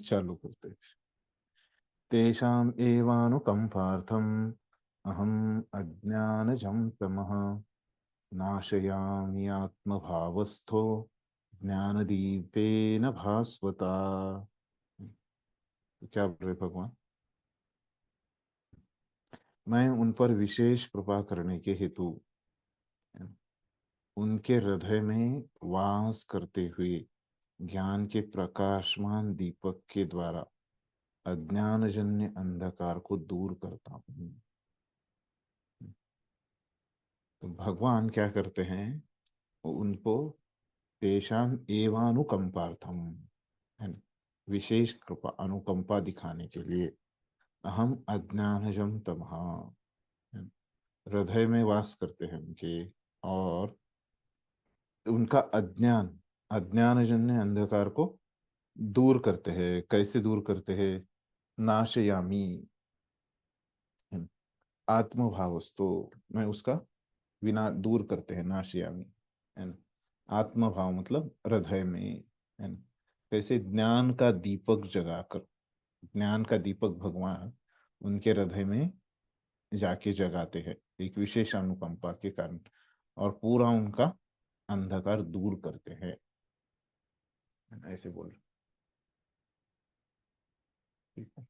चालू करते हैं। तेषाम् एवानुकंपार्थम् अहम् अज्ञानजं तमः नाशयामि आत्मभावस्थो ज्ञानदीपेन भास्वता। तो क्या बोल रहे भगवान? मैं उन पर विशेष कृपा करने के हेतु उनके हृदय में वास करते हुए ज्ञान के प्रकाशमान दीपक के द्वारा अज्ञानजन्य अंधकार को दूर करता हूँ। तो भगवान क्या करते हैं? उनको तेषाम एवानुकंपार्थम, है ना, विशेष कृपा अनुकंपा दिखाने के लिए अहम अज्ञानजम तमहा, हृदय में वास करते हैं उनके, और उनका अज्ञानजन्य अंधकार को दूर करते हैं। कैसे दूर करते हैं? नाशयामी, आत्मभावस्तु, मैं उसका विना दूर करते हैं, नाशयामी, है ना। आत्मभाव मतलब हृदय में, है ना। कैसे? ज्ञान का दीपक जगाकर, ज्ञान का दीपक भगवान उनके हृदय में जाके जगाते हैं एक विशेष अनुकंपा के कारण, और पूरा उनका अंधकार दूर करते हैं, है ना, ऐसे बोल रहे। ठीक है।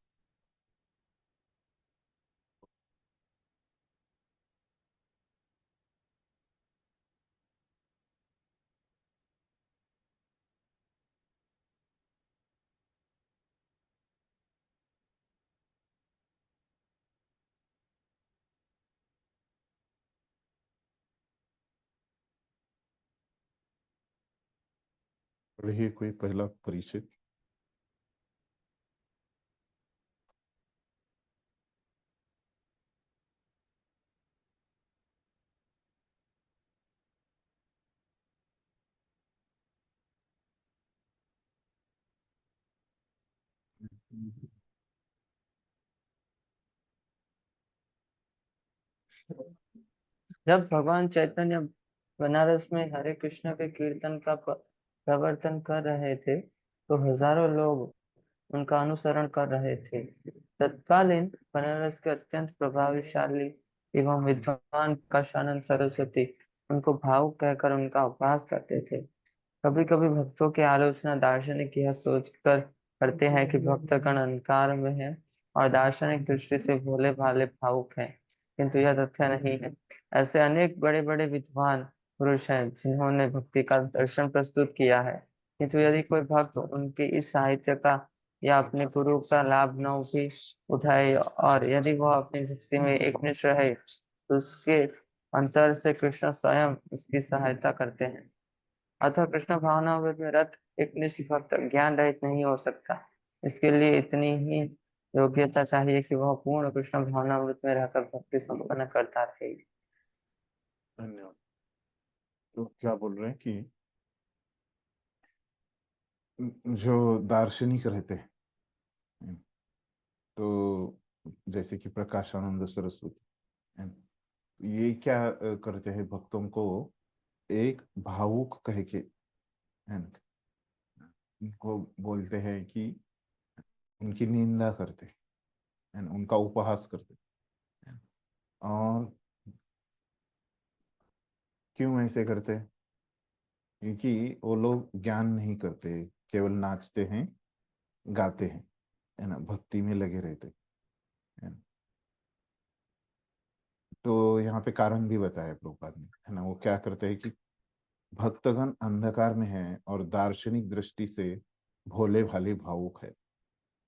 रही कोई पहला परिचय? जब भगवान चैतन्य बनारस में हरे कृष्ण के कीर्तन का प्रवर्तन कर रहे थे, तो हजारों लोग उनका अनुसरण कर रहे थे। तत्कालीन बनारस के अत्यंत प्रभावशाली एवं विद्वान काशानंद सरस्वती उनको भावुक कहकर उनका उपहास करते थे। कभी कभी भक्तों की आलोचना दार्शनिक यह सोचकर करते हैं कि भक्तगण अहंकार में है और दार्शनिक दृष्टि से भोले भाले भावुक हैं, किंतु यह तथ्य नहीं है। ऐसे अनेक बड़े बड़े विद्वान पुरुष हैं जिन्होंने भक्ति का दर्शन प्रस्तुत किया है, किंतु यदि कोई भक्त उनके इस साहित्य का या अपने गुरु का लाभ न भी उठाए, और यदि वह अपनी भक्ति में एकनिष्ठ रहे, तो उसके अंतर से कृष्ण स्वयं उसकी सहायता करते हैं। अतः कृष्ण भावनामृत में रत एक निष्भक्त ज्ञान रहित नहीं हो सकता। इसके लिए इतनी ही योग्यता चाहिए कि वह पूर्ण कृष्ण भावनामृत में रहकर भक्ति संपन्न करता रहे। धन्यवाद। तो क्या बोल रहे हैं कि जो दार्शनिक रहते हैं, तो जैसे कि प्रकाशानंद सरस्वती, है ना, ये क्या करते हैं? भक्तों को एक भावुक कह के, है ना, उनको बोलते हैं कि उनकी निंदा करते हैं, उनका उपहास करते हैं। और क्यों ऐसे करते हैं? क्योंकि वो लोग ज्ञान नहीं करते, केवल नाचते हैं, गाते हैं, है ना, भक्ति में लगे रहते हैं। तो यहाँ पे कारण भी बताया प्रभुपाद ने, है ना। वो क्या करते हैं कि भक्तगण अंधकार में है और दार्शनिक दृष्टि से भोले भाले भावुक है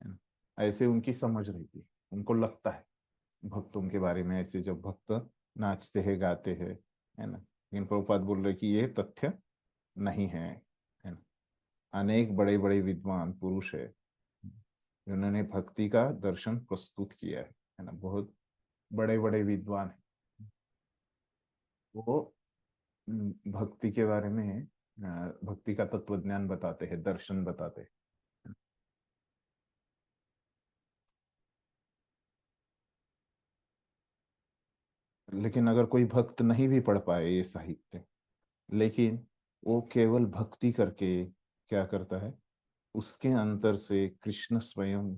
ना, ऐसे उनकी समझ रहती है। उनको लगता है भक्तों के बारे में ऐसे, जब भक्त नाचते हैं, गाते हैं, है ना। लेकिन प्रभुपाद बोल रहे कि ये तथ्य नहीं है ना। अनेक बड़े बड़े विद्वान पुरुष है जिन्होंने भक्ति का दर्शन प्रस्तुत किया है ना। बहुत बड़े बड़े विद्वान है वो, भक्ति के बारे में, भक्ति का तत्व ज्ञान बताते हैं, दर्शन बताते हैं। लेकिन अगर कोई भक्त नहीं भी पढ़ पाए ये साहित्य, लेकिन वो केवल भक्ति करके क्या करता है? उसके अंतर से कृष्ण स्वयं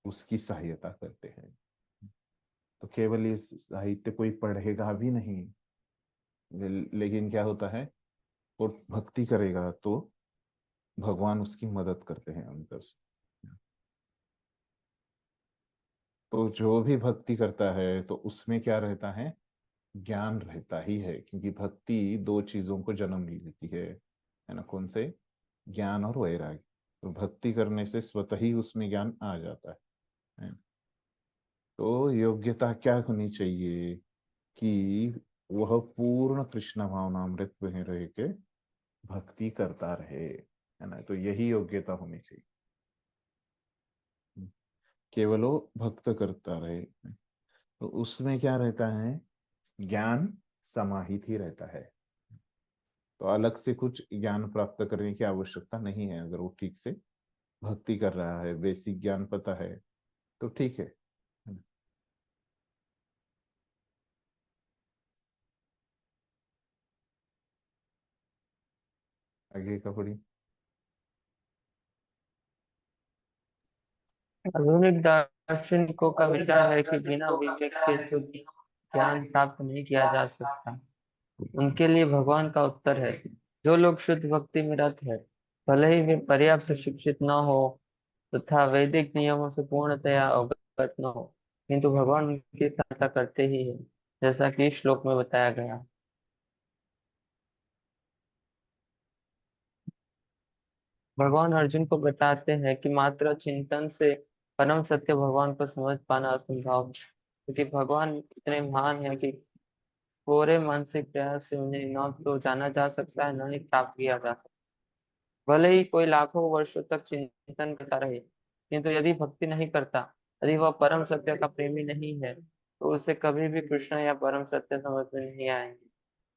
उसकी सहायता करते हैं। तो केवल इस साहित्य कोई पढ़ेगा भी नहीं, लेकिन क्या होता है, वो भक्ति करेगा तो भगवान उसकी मदद करते हैं अंतर से। तो जो भी भक्ति करता है तो उसमें क्या रहता है, ज्ञान रहता ही है, क्योंकि भक्ति दो चीजों को जन्म लेती है ना, कौन से, ज्ञान और वैराग्य। तो भक्ति करने से स्वतः ही उसमें ज्ञान आ जाता है। तो योग्यता क्या होनी चाहिए कि वह पूर्ण कृष्ण भावनामृत में रह के भक्ति करता रहे, है ना। तो यही योग्यता होनी चाहिए, केवल वो भक्त करता रहे। तो उसमें क्या रहता है, ज्ञान समाहित ही रहता है। तो अलग से कुछ ज्ञान प्राप्त करने की आवश्यकता नहीं है। अगर वो ठीक से भक्ति कर रहा है, बेसिक ज्ञान पता है, तो ठीक है। आगे का पढ़ी। आधुनिक दार्शनिकों का विचार है कि बिना विवेक के शुद्ध ज्ञान प्राप्त नहीं किया जा सकता। उनके लिए भगवान का उत्तर है, जो लोग शुद्ध भक्ति में रत है, भले ही वे पर्याप्त शिक्षित न हो तथा वैदिक नियमों से पूर्णतया अवगत न हो, किंतु भगवान उनकी सहायता करते ही है, जैसा कि इस श्लोक में बताया गया। भगवान अर्जुन को बताते हैं कि मात्र चिंतन से परम सत्य भगवान को समझ पाना असंभव है, क्योंकि भगवान इतने महान है कि पूरे मानसिक प्रयास से उन्हें न तो जाना जा सकता है, न ही प्राप्त किया जा सकता। भले ही कोई लाखों वर्षों तक चिंतन करता रहे, किंतु यदि भक्ति नहीं करता, यदि वह परम सत्य का प्रेमी नहीं है, तो उसे कभी भी कृष्ण या परम सत्य समझ में नहीं आएंगे।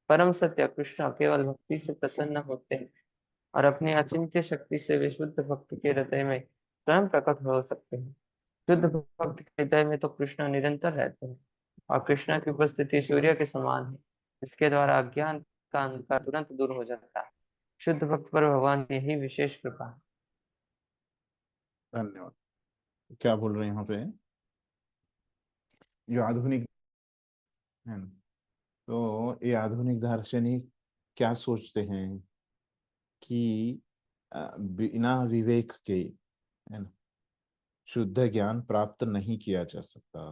परम सत्य कृष्ण केवल भक्ति से प्रसन्न होते हैं, और अपनी अचिंत्य शक्ति से वे शुद्ध भक्त के हृदय में स्वयं प्रकट हो सकते हैं। शुद्ध भक्त के हृदय में तो कृष्ण निरंतर रहते हैं, और कृष्ण की उपस्थिति सूर्य के समान है, इसके द्वारा अज्ञान का अंधकार तुरंत दूर हो जाता है। शुद्ध भक्त पर भगवान की यही विशेष कृपा है। धन्यवाद। क्या बोल रहे हैं यहाँ पे, जो आधुनिक है ना, तो ये आधुनिक दार्शनिक क्या सोचते हैं कि बिना विवेक के, है ना, शुद्ध ज्ञान प्राप्त नहीं किया जा सकता।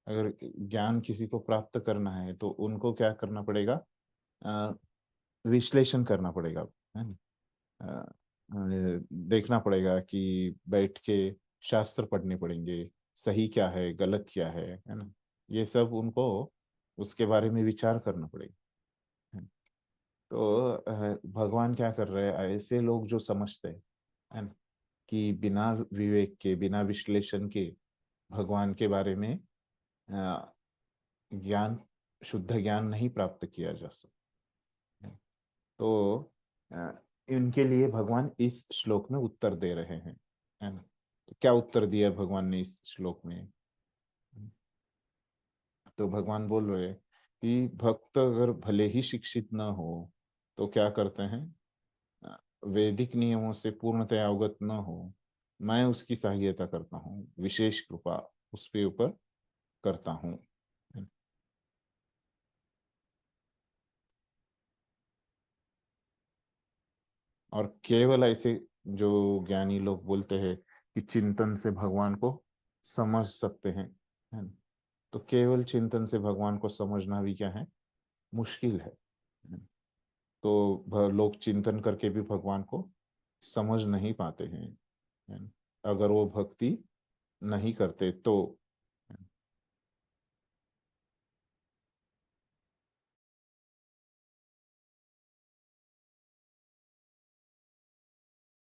अगर ज्ञान किसी को प्राप्त करना है तो उनको क्या करना पड़ेगा, अ, विश्लेषण करना पड़ेगा, है ना। देखना पड़ेगा कि बैठ के शास्त्र पढ़ने पड़ेंगे, सही क्या है गलत क्या है ना। ये सब उनको उसके बारे में विचार करना पड़ेगा, है ना? तो भगवान क्या कर रहे हैं, ऐसे लोग जो समझते हैं, है ना, कि बिना विवेक के, बिना विश्लेषण के भगवान के बारे में अ, ज्ञान, शुद्ध ज्ञान नहीं प्राप्त किया जा सकता। तो अ, इनके लिए भगवान इस श्लोक में उत्तर दे रहे हैं, है ना। तो क्या उत्तर दिया भगवान ने इस श्लोक में, तो भगवान बोल रहे हैं कि भक्त अगर भले ही शिक्षित ना हो तो क्या करते हैं, अ, वैदिक नियमों से पूर्णतया अवगत न हो, मैं उसकी सहायता करता हूँ, विशेष कृपा उसके ऊपर करता हूँ। और केवल ऐसे जो ज्ञानी लोग बोलते हैं कि चिंतन से भगवान को समझ सकते हैं, है ना, तो केवल चिंतन से भगवान को समझना भी क्या है, मुश्किल है। तो लोग चिंतन करके भी भगवान को समझ नहीं पाते हैं, है ना, अगर वो भक्ति नहीं करते तो।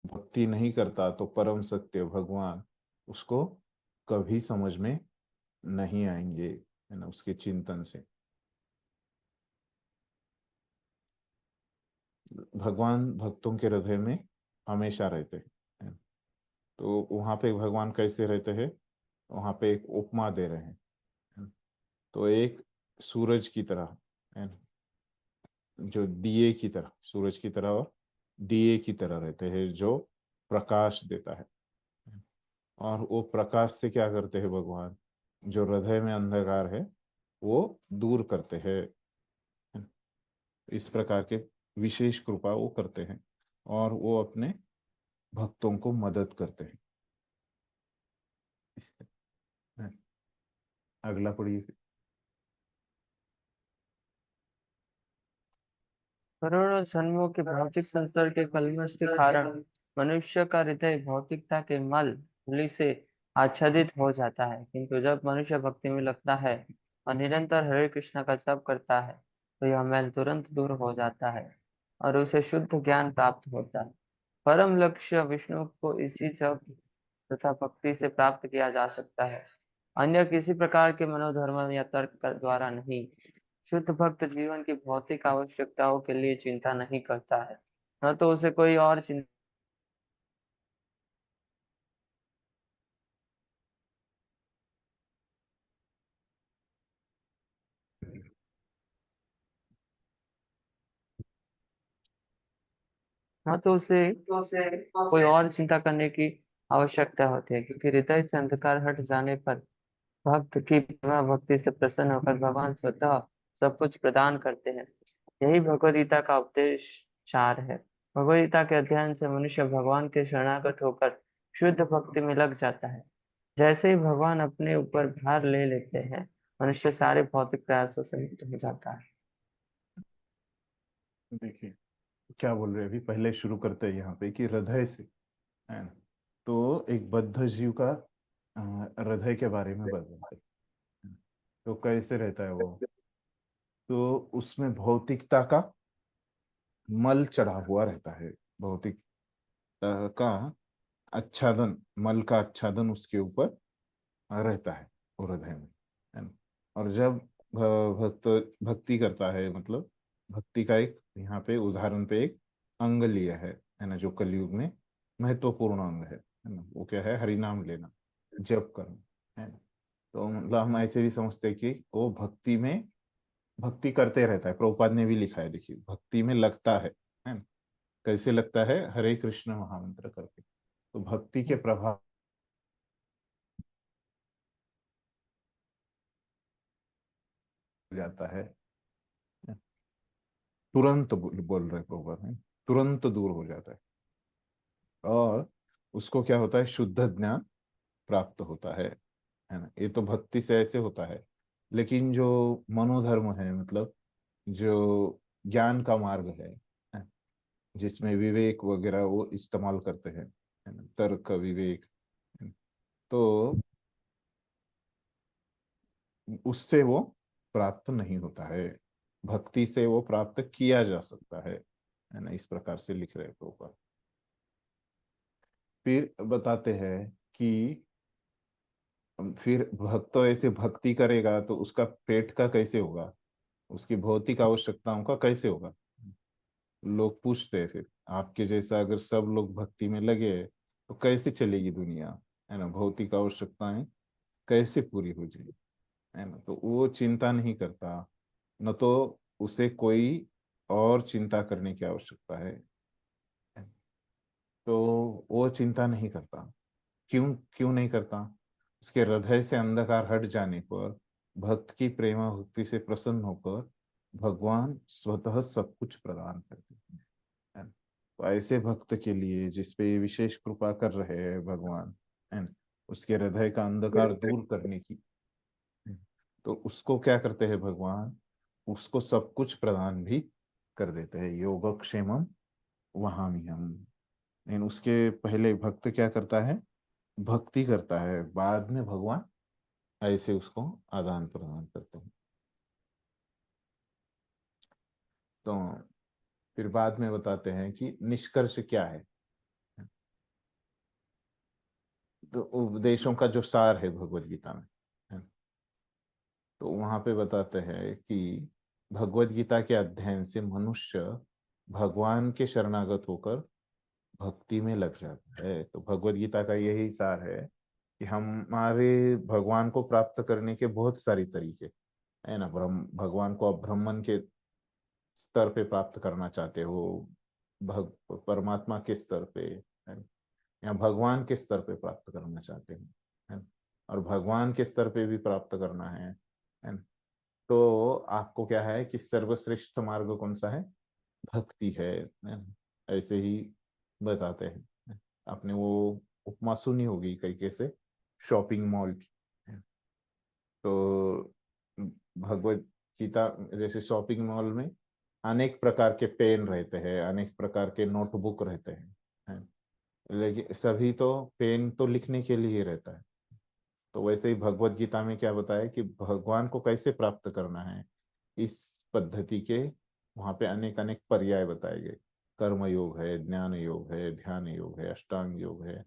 भक्ति नहीं करता तो परम सत्य भगवान उसको कभी समझ में नहीं आएंगे, है ना, उसके चिंतन से। भगवान भक्तों के हृदय में हमेशा रहते हैं, है ना। तो वहां पे भगवान कैसे रहते हैं, वहां पे एक उपमा दे रहे हैं, है ना। तो एक सूरज की तरह, है ना, जो दिए की तरह, सूरज की तरह दिए की तरह रहते हैं जो प्रकाश देता है। और वो प्रकाश से क्या करते हैं भगवान, जो हृदय में अंधकार है वो दूर करते हैं। इस प्रकार के विशेष कृपा वो करते हैं और वो अपने भक्तों को मदद करते हैं। इस- अगला पढ़िए। करोड़ों जन्मों के भौतिक संसार के कलमश के कारण मनुष्य का हृदय भौतिकता के मल धूलि से आच्छादित हो जाता है, किंतु जब मनुष्य भक्ति में लगता है और निरंतर हरे कृष्ण का जप करता है तो यह मैल तुरंत दूर हो जाता है और उसे शुद्ध ज्ञान प्राप्त होता है। परम लक्ष्य विष्णु को इसी जप तथा भक्ति से प्राप्त किया जा सकता है, अन्य किसी प्रकार के मनोधर्म या तर्क द्वारा नहीं। शुद्ध भक्त जीवन की भौतिक आवश्यकताओं के लिए चिंता नहीं करता है, न तो उसे कोई और चिंता न तो उसे कोई और चिंता करने की आवश्यकता होती है, क्योंकि हृदय से अंधकार हट जाने पर भक्त की प्रेमा भक्ति से प्रसन्न होकर भगवान स्वतः सब कुछ प्रदान करते हैं। यही भगवद गीता का उपदेश सार है। भगवद गीता के अध्ययन से मनुष्य भगवान के शरणागत होकर शुद्ध भक्ति में लग जाता है। जैसे ही भगवान अपने ऊपर भार ले लेते हैं, मनुष्य सारे भौतिक प्रयासों से मुक्त हो जाता है। देखिए क्या बोल रहे हैं, अभी पहले शुरू करते हैं यहाँ पे कि हृदय से, है ना। तो एक बद्ध जीव का हृदय के बारे में बताते हैं। तो कैसे रहता है वो, तो उसमें भौतिकता का मल चढ़ा हुआ रहता है। भौतिक का आच्छादन, मल का आच्छादन उसके ऊपर रहता है वो हृदय में, है ना। और जब भक्त भक्ति करता है, मतलब भक्ति का एक यहाँ पे उदाहरण पे एक अंग लिया है ना, जो कलयुग में महत्वपूर्ण अंग है ना। वो क्या है, हरि नाम लेना, जप करना, है ना। तो मतलब हम ऐसे भी समझते हैं कि वो भक्ति में भक्ति करते रहता है। प्रभुपाद ने भी लिखा है, देखिए भक्ति में लगता है ना। कैसे लगता है, हरे कृष्ण महामंत्र करके। तो भक्ति के प्रभाव जाता है, तुरंत बोल रहे प्रभुपाद ने, तुरंत दूर हो जाता है। और उसको क्या होता है, शुद्ध ज्ञान प्राप्त होता है ना। ये तो भक्ति से ऐसे होता है। लेकिन जो मनोधर्म है, मतलब जो ज्ञान का मार्ग है, जिसमें विवेक वगैरह वो इस्तेमाल करते हैं, है ना, तर्क विवेक, है ना। तो उससे वो प्राप्त नहीं होता है। भक्ति से वो प्राप्त किया जा सकता है ना। इस प्रकार से लिख रहे हैं प्रभुपाद। फिर बताते हैं कि फिर भक्त तो ऐसे भक्ति करेगा तो उसका पेट का कैसे होगा, उसकी भौतिक आवश्यकताओं का कैसे होगा। लोग पूछते हैं फिर, आपके जैसा अगर सब लोग भक्ति में लगे तो कैसे चलेगी दुनिया, है ना। भौतिक आवश्यकताएं कैसे पूरी हो जाएगी, है ना। तो वो चिंता नहीं करता, न तो उसे कोई और चिंता करने की आवश्यकता है। तो वो चिंता नहीं करता। क्यों क्यों नहीं करता, उसके हृदय से अंधकार हट जाने पर भक्त की प्रेमा भक्ति से प्रसन्न होकर भगवान स्वतः सब कुछ प्रदान करते हैं, है ना। तो ऐसे भक्त के लिए जिसपे ये विशेष कृपा कर रहे हैं भगवान, है ना, उसके हृदय का अंधकार दूर करने की, है। तो उसको क्या करते हैं भगवान, उसको सब कुछ प्रदान भी कर देते हैं। योगक्षेमम वहाम्यहम्। लेकिन उसके पहले भक्त क्या करता है, भक्ति करता है, बाद में भगवान ऐसे उसको आदान प्रदान करते हैं। तो फिर बाद में बताते हैं कि निष्कर्ष क्या है। तो उपदेशों का जो सार है भगवत गीता में, है। तो वहां पे बताते हैं कि भगवत गीता के अध्ययन से मनुष्य भगवान के शरणागत होकर भक्ति में लग जाता है। तो भगवत गीता का यही सार है कि हमारे भगवान को प्राप्त करने के बहुत सारी तरीके, है ना। ब्रह्म भगवान को आप ब्राह्मण के स्तर पे प्राप्त करना चाहते हो, परमात्मा के स्तर पे है, या भगवान के स्तर पे प्राप्त करना चाहते हैं, है ना? और भगवान के स्तर पे भी प्राप्त करना है ना? तो आपको क्या है कि सर्वश्रेष्ठ मार्ग कौन सा है? भक्ति है ना? ऐसे ही बताते हैं। आपने वो उपमा सुनी होगी कई कैसे, शॉपिंग मॉल की। तो भगवत गीता जैसे शॉपिंग मॉल में अनेक प्रकार के पेन रहते हैं, अनेक प्रकार के नोटबुक रहते हैं। लेकिन सभी तो पेन तो लिखने के लिए ही रहता है। तो वैसे ही भगवत गीता में क्या बताया कि भगवान को कैसे प्राप्त करना है, इस पद्धति के वहां पे अनेक अनेक पर्याय बताए गए। कर्म योग है, ज्ञान योग है, ध्यान योग है, अष्टांग योग है।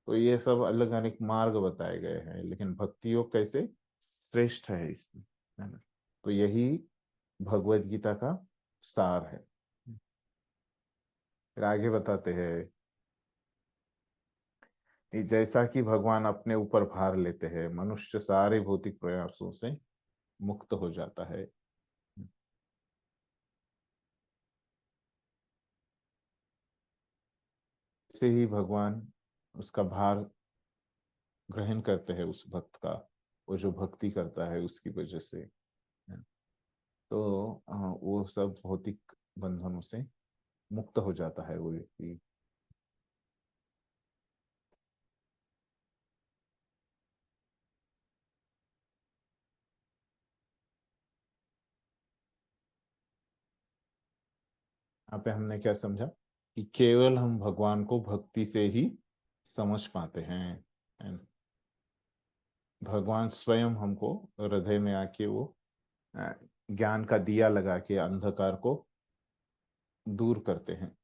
तो ये सब अलग अनेक मार्ग बताए गए हैं, लेकिन भक्ति योग कैसे श्रेष्ठ है इसमें, है ना? तो यही भगवत गीता का सार है। फिर आगे बताते हैं कि जैसा कि भगवान अपने ऊपर भार लेते हैं, मनुष्य सारे भौतिक प्रयासों से मुक्त हो जाता है। से ही भगवान उसका भार ग्रहण करते हैं उस भक्त का, वो जो भक्ति करता है उसकी वजह से, है। तो वो सब भौतिक बंधनों से मुक्त हो जाता है वो व्यक्ति। यहाँ पे हमने क्या समझा कि केवल हम भगवान को भक्ति से ही समझ पाते हैं, है ना? भगवान स्वयं हमको हृदय में आके वो अ, ज्ञान का दिया लगा के अंधकार को दूर करते हैं।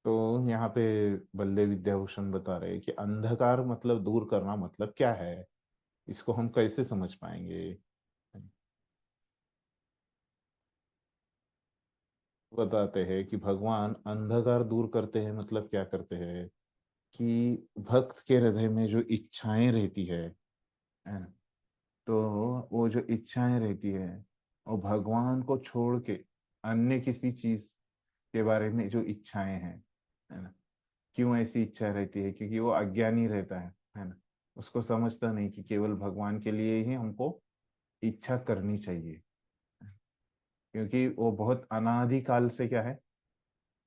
तो यहाँ पे बलदेव विद्याभूषण बता रहे हैं कि अंधकार मतलब दूर करना मतलब क्या है, इसको हम कैसे समझ पाएंगे। बताते हैं कि भगवान अंधकार दूर करते हैं, मतलब क्या करते हैं कि भक्त के हृदय में जो इच्छाएं रहती है ना? तो वो जो इच्छाएं रहती है, वो भगवान को छोड़ के अन्य किसी चीज के बारे में जो इच्छाएं हैं, है ना? क्यों ऐसी इच्छा रहती है? क्योंकि वो अज्ञानी रहता है ना? उसको समझता नहीं कि केवल भगवान के लिए ही हमको इच्छा करनी चाहिए, क्योंकि वो बहुत अनादिकाल से क्या है,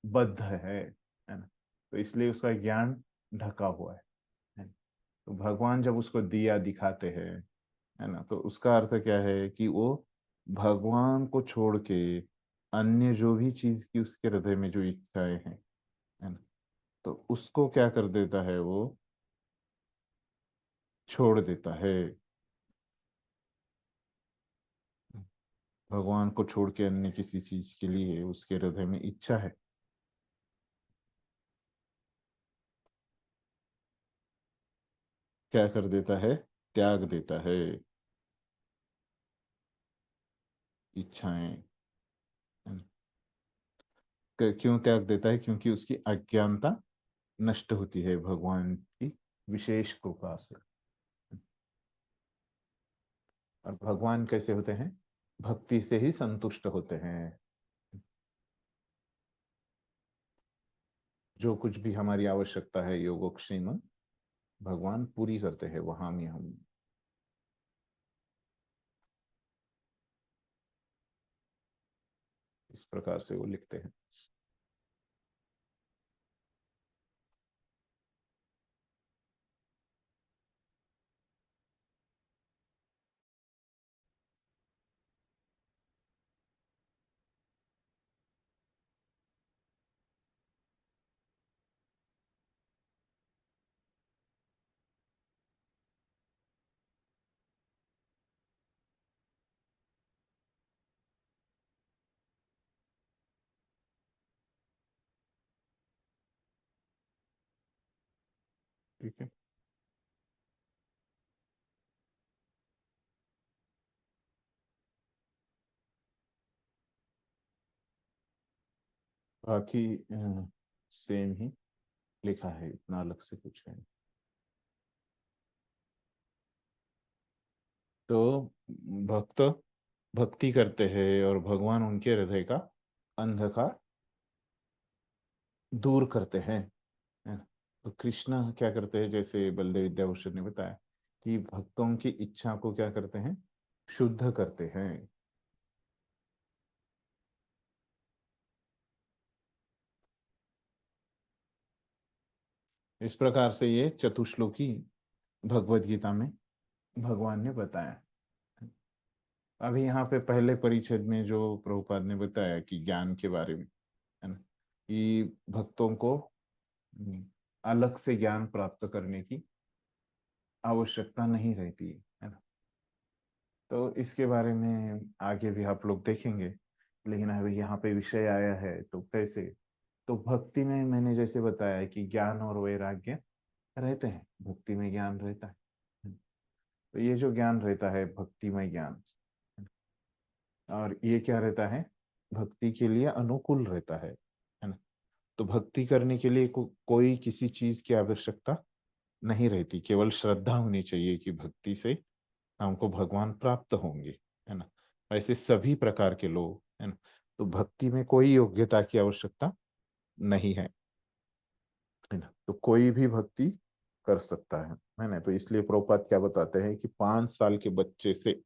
बद्ध है ना? तो इसलिए उसका ज्ञान ढका हुआ है। तो भगवान जब उसको दिया दिखाते हैं, है ना, तो उसका अर्थ क्या है कि वो भगवान को छोड़ के अन्य जो भी चीज की उसके हृदय में जो इच्छाएं हैं, है ना, तो उसको क्या कर देता है, वो छोड़ देता है। भगवान को छोड़ के अन्य किसी चीज के लिए उसके हृदय में इच्छा है, क्या कर देता है, त्याग देता है इच्छाएं, है ना? क्यों त्याग देता है? क्योंकि उसकी अज्ञानता नष्ट होती है भगवान की विशेष कृपा से। और भगवान कैसे होते हैं? भक्ति से ही संतुष्ट होते हैं। जो कुछ भी हमारी आवश्यकता है योगक्षेम भगवान पूरी करते हैं वहां में हम। इस प्रकार से वो लिखते हैं। ठीक है। बाकी सेम ही लिखा है, इतना अलग से कुछ है। तो भक्त भक्ति करते हैं और भगवान उनके हृदय का अंधकार दूर करते हैं, है ना। तो कृष्णा क्या करते हैं, जैसे बलदेव विद्याभूषण ने बताया कि भक्तों की इच्छा को क्या करते हैं, शुद्ध करते हैं। इस प्रकार से ये चतुश्लोकी भगवत गीता में भगवान ने बताया। अभी यहाँ पे पहले परिच्छेद में जो प्रभुपाद ने बताया कि ज्ञान के बारे में, है ना, कि भक्तों को अलग से ज्ञान प्राप्त करने की आवश्यकता नहीं रहती है ना। तो इसके बारे में आगे भी आप लोग देखेंगे, लेकिन अभी यहाँ पे विषय आया है तो कैसे। तो भक्ति में मैंने जैसे बताया कि ज्ञान और वैराग्य रहते हैं, भक्ति में ज्ञान रहता है। तो ये जो ज्ञान रहता है भक्तिमय ज्ञान, और ये क्या रहता है, भक्ति के लिए अनुकूल रहता है ना। तो भक्ति करने के लिए कोई किसी चीज की आवश्यकता नहीं रहती, केवल श्रद्धा होनी चाहिए कि भक्ति से हमको भगवान प्राप्त होंगे, है ना। ऐसे सभी प्रकार के लोग, है ना। तो भक्ति में कोई योग्यता की आवश्यकता नहीं है ना। तो कोई भी भक्ति कर सकता है ना। तो इसलिए प्रभुपाद क्या बताते हैं कि 5 साल के बच्चे से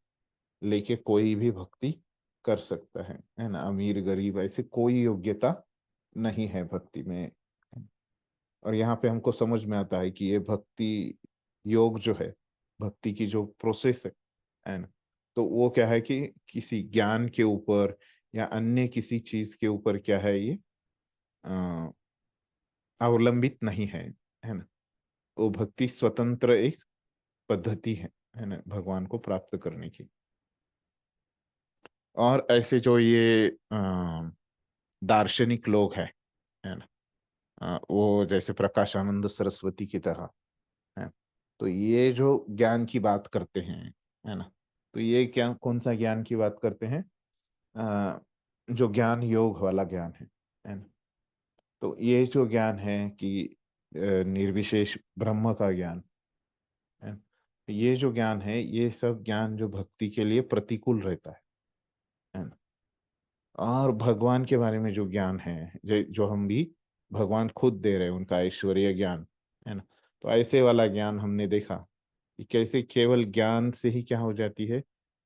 लेके कोई भी भक्ति कर सकता है ना। अमीर गरीब ऐसे कोई योग्यता नहीं है भक्ति में। और यहाँ पे हमको समझ में आता है कि ये भक्ति योग जो है, भक्ति की जो प्रोसेस है ना, तो वो क्या है कि किसी ज्ञान के ऊपर या अन्य किसी चीज के ऊपर क्या है, ये अ, अवलंबित नहीं है ना। वो भक्ति स्वतंत्र एक पद्धति है ना, भगवान को प्राप्त करने की। और ऐसे जो ये दार्शनिक लोग है ना, वो जैसे प्रकाशानंद सरस्वती की तरह है। तो ये जो ज्ञान की बात करते हैं, है ना, तो ये क्या कौन सा ज्ञान की बात करते हैं, अ, जो ज्ञान योग वाला ज्ञान है ना। तो ये जो ज्ञान है कि निर्विशेष ब्रह्म का ज्ञान है, ये जो ज्ञान है, ये सब ज्ञान जो भक्ति के लिए प्रतिकूल रहता है ना। और भगवान के बारे में जो ज्ञान है, जो हम भी भगवान खुद दे रहे हैं, उनका ऐश्वर्य ज्ञान, है ना। तो ऐसे वाला ज्ञान हमने देखा कि कैसे केवल ज्ञान से ही क्या हो जाती है,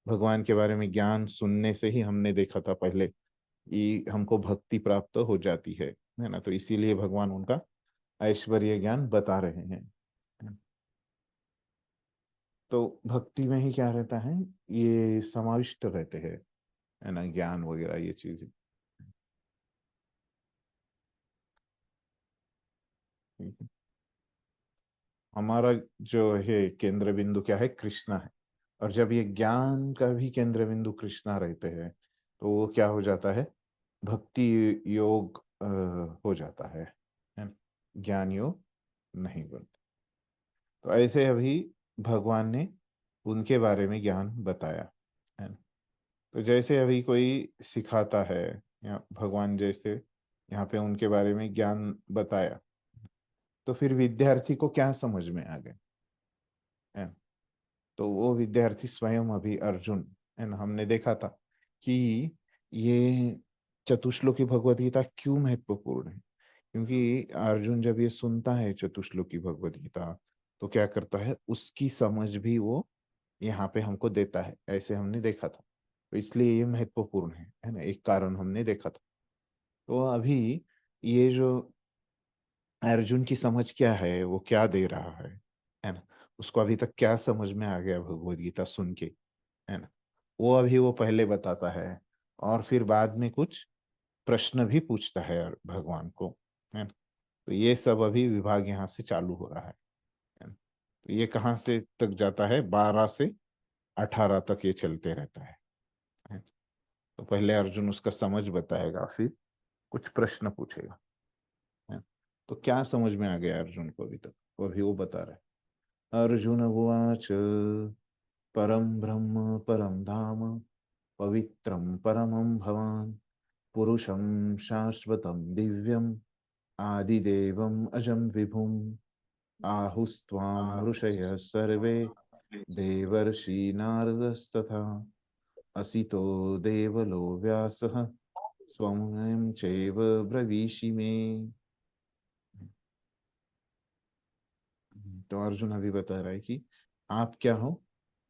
भगवान के बारे में ज्ञान सुनने से ही हमने देखा था पहले कि हमको भक्ति प्राप्त हो जाती है ना। तो इसीलिए भगवान उनका ऐश्वर्य ज्ञान बता रहे हैं। तो भक्ति में ही क्या रहता है, ये समाविष्ट रहते हैं, है ना, ज्ञान वगैरह ये चीजें। ठीक है। हमारा जो है केंद्र बिंदु क्या है, कृष्णा है। और जब ये ज्ञान का भी केंद्र बिंदु कृष्णा रहते हैं, तो वो क्या हो जाता है, भक्ति योग हो जाता है ना? ज्ञान योग नहीं बनता। तो ऐसे अभी भगवान ने उनके बारे में ज्ञान बताया, है ना। तो जैसे अभी कोई सिखाता है, या भगवान जैसे यहाँ पे उनके बारे में ज्ञान बताया, तो फिर विद्यार्थी को क्या समझ में आ गया, है। तो वो विद्यार्थी स्वयं अभी अर्जुन, है ना, हमने देखा था कि ये चतुश्लोकी भगवत गीता क्यों महत्वपूर्ण है। क्योंकि अर्जुन जब ये सुनता है चतुश्लोकी भगवत गीता, तो क्या करता है, उसकी समझ भी वो यहाँ पे हमको देता है, ऐसे हमने देखा था। तो इसलिए ये महत्वपूर्ण है ना, एक कारण हमने देखा था। तो अभी ये जो अर्जुन की समझ क्या है, वो क्या दे रहा है ना, उसको अभी तक क्या समझ में आ गया भगवत गीता सुन के, है ना, वो अभी वो पहले बताता है। और फिर बाद में कुछ प्रश्न भी पूछता है भगवान को, है ना। तो ये सब अभी विभाग यहाँ से चालू हो रहा है ना। तो ये कहाँ से तक जाता है, 12 से 18 तक ये चलते रहता है। तो पहले अर्जुन उसका समझ बताएगा, फिर कुछ प्रश्न पूछेगा, है। तो क्या समझ में आ गया अर्जुन को अभी तक, वो अभी वो बता रहा है। अर्जुन उवाच परम ब्रह्म परम धाम पवित्रं परमं भवान् पुरुषं शाश्वतं दिव्यं आदिदेवम् अजं विभुम् आहुस्त्वां ऋषयः सर्वे देवर्षि नारदस्तथा असितो देवलो व्यासः स्वयं चैव ब्रवीषि मे। तो अर्जुन अभी बता रहा है कि आप क्या हो?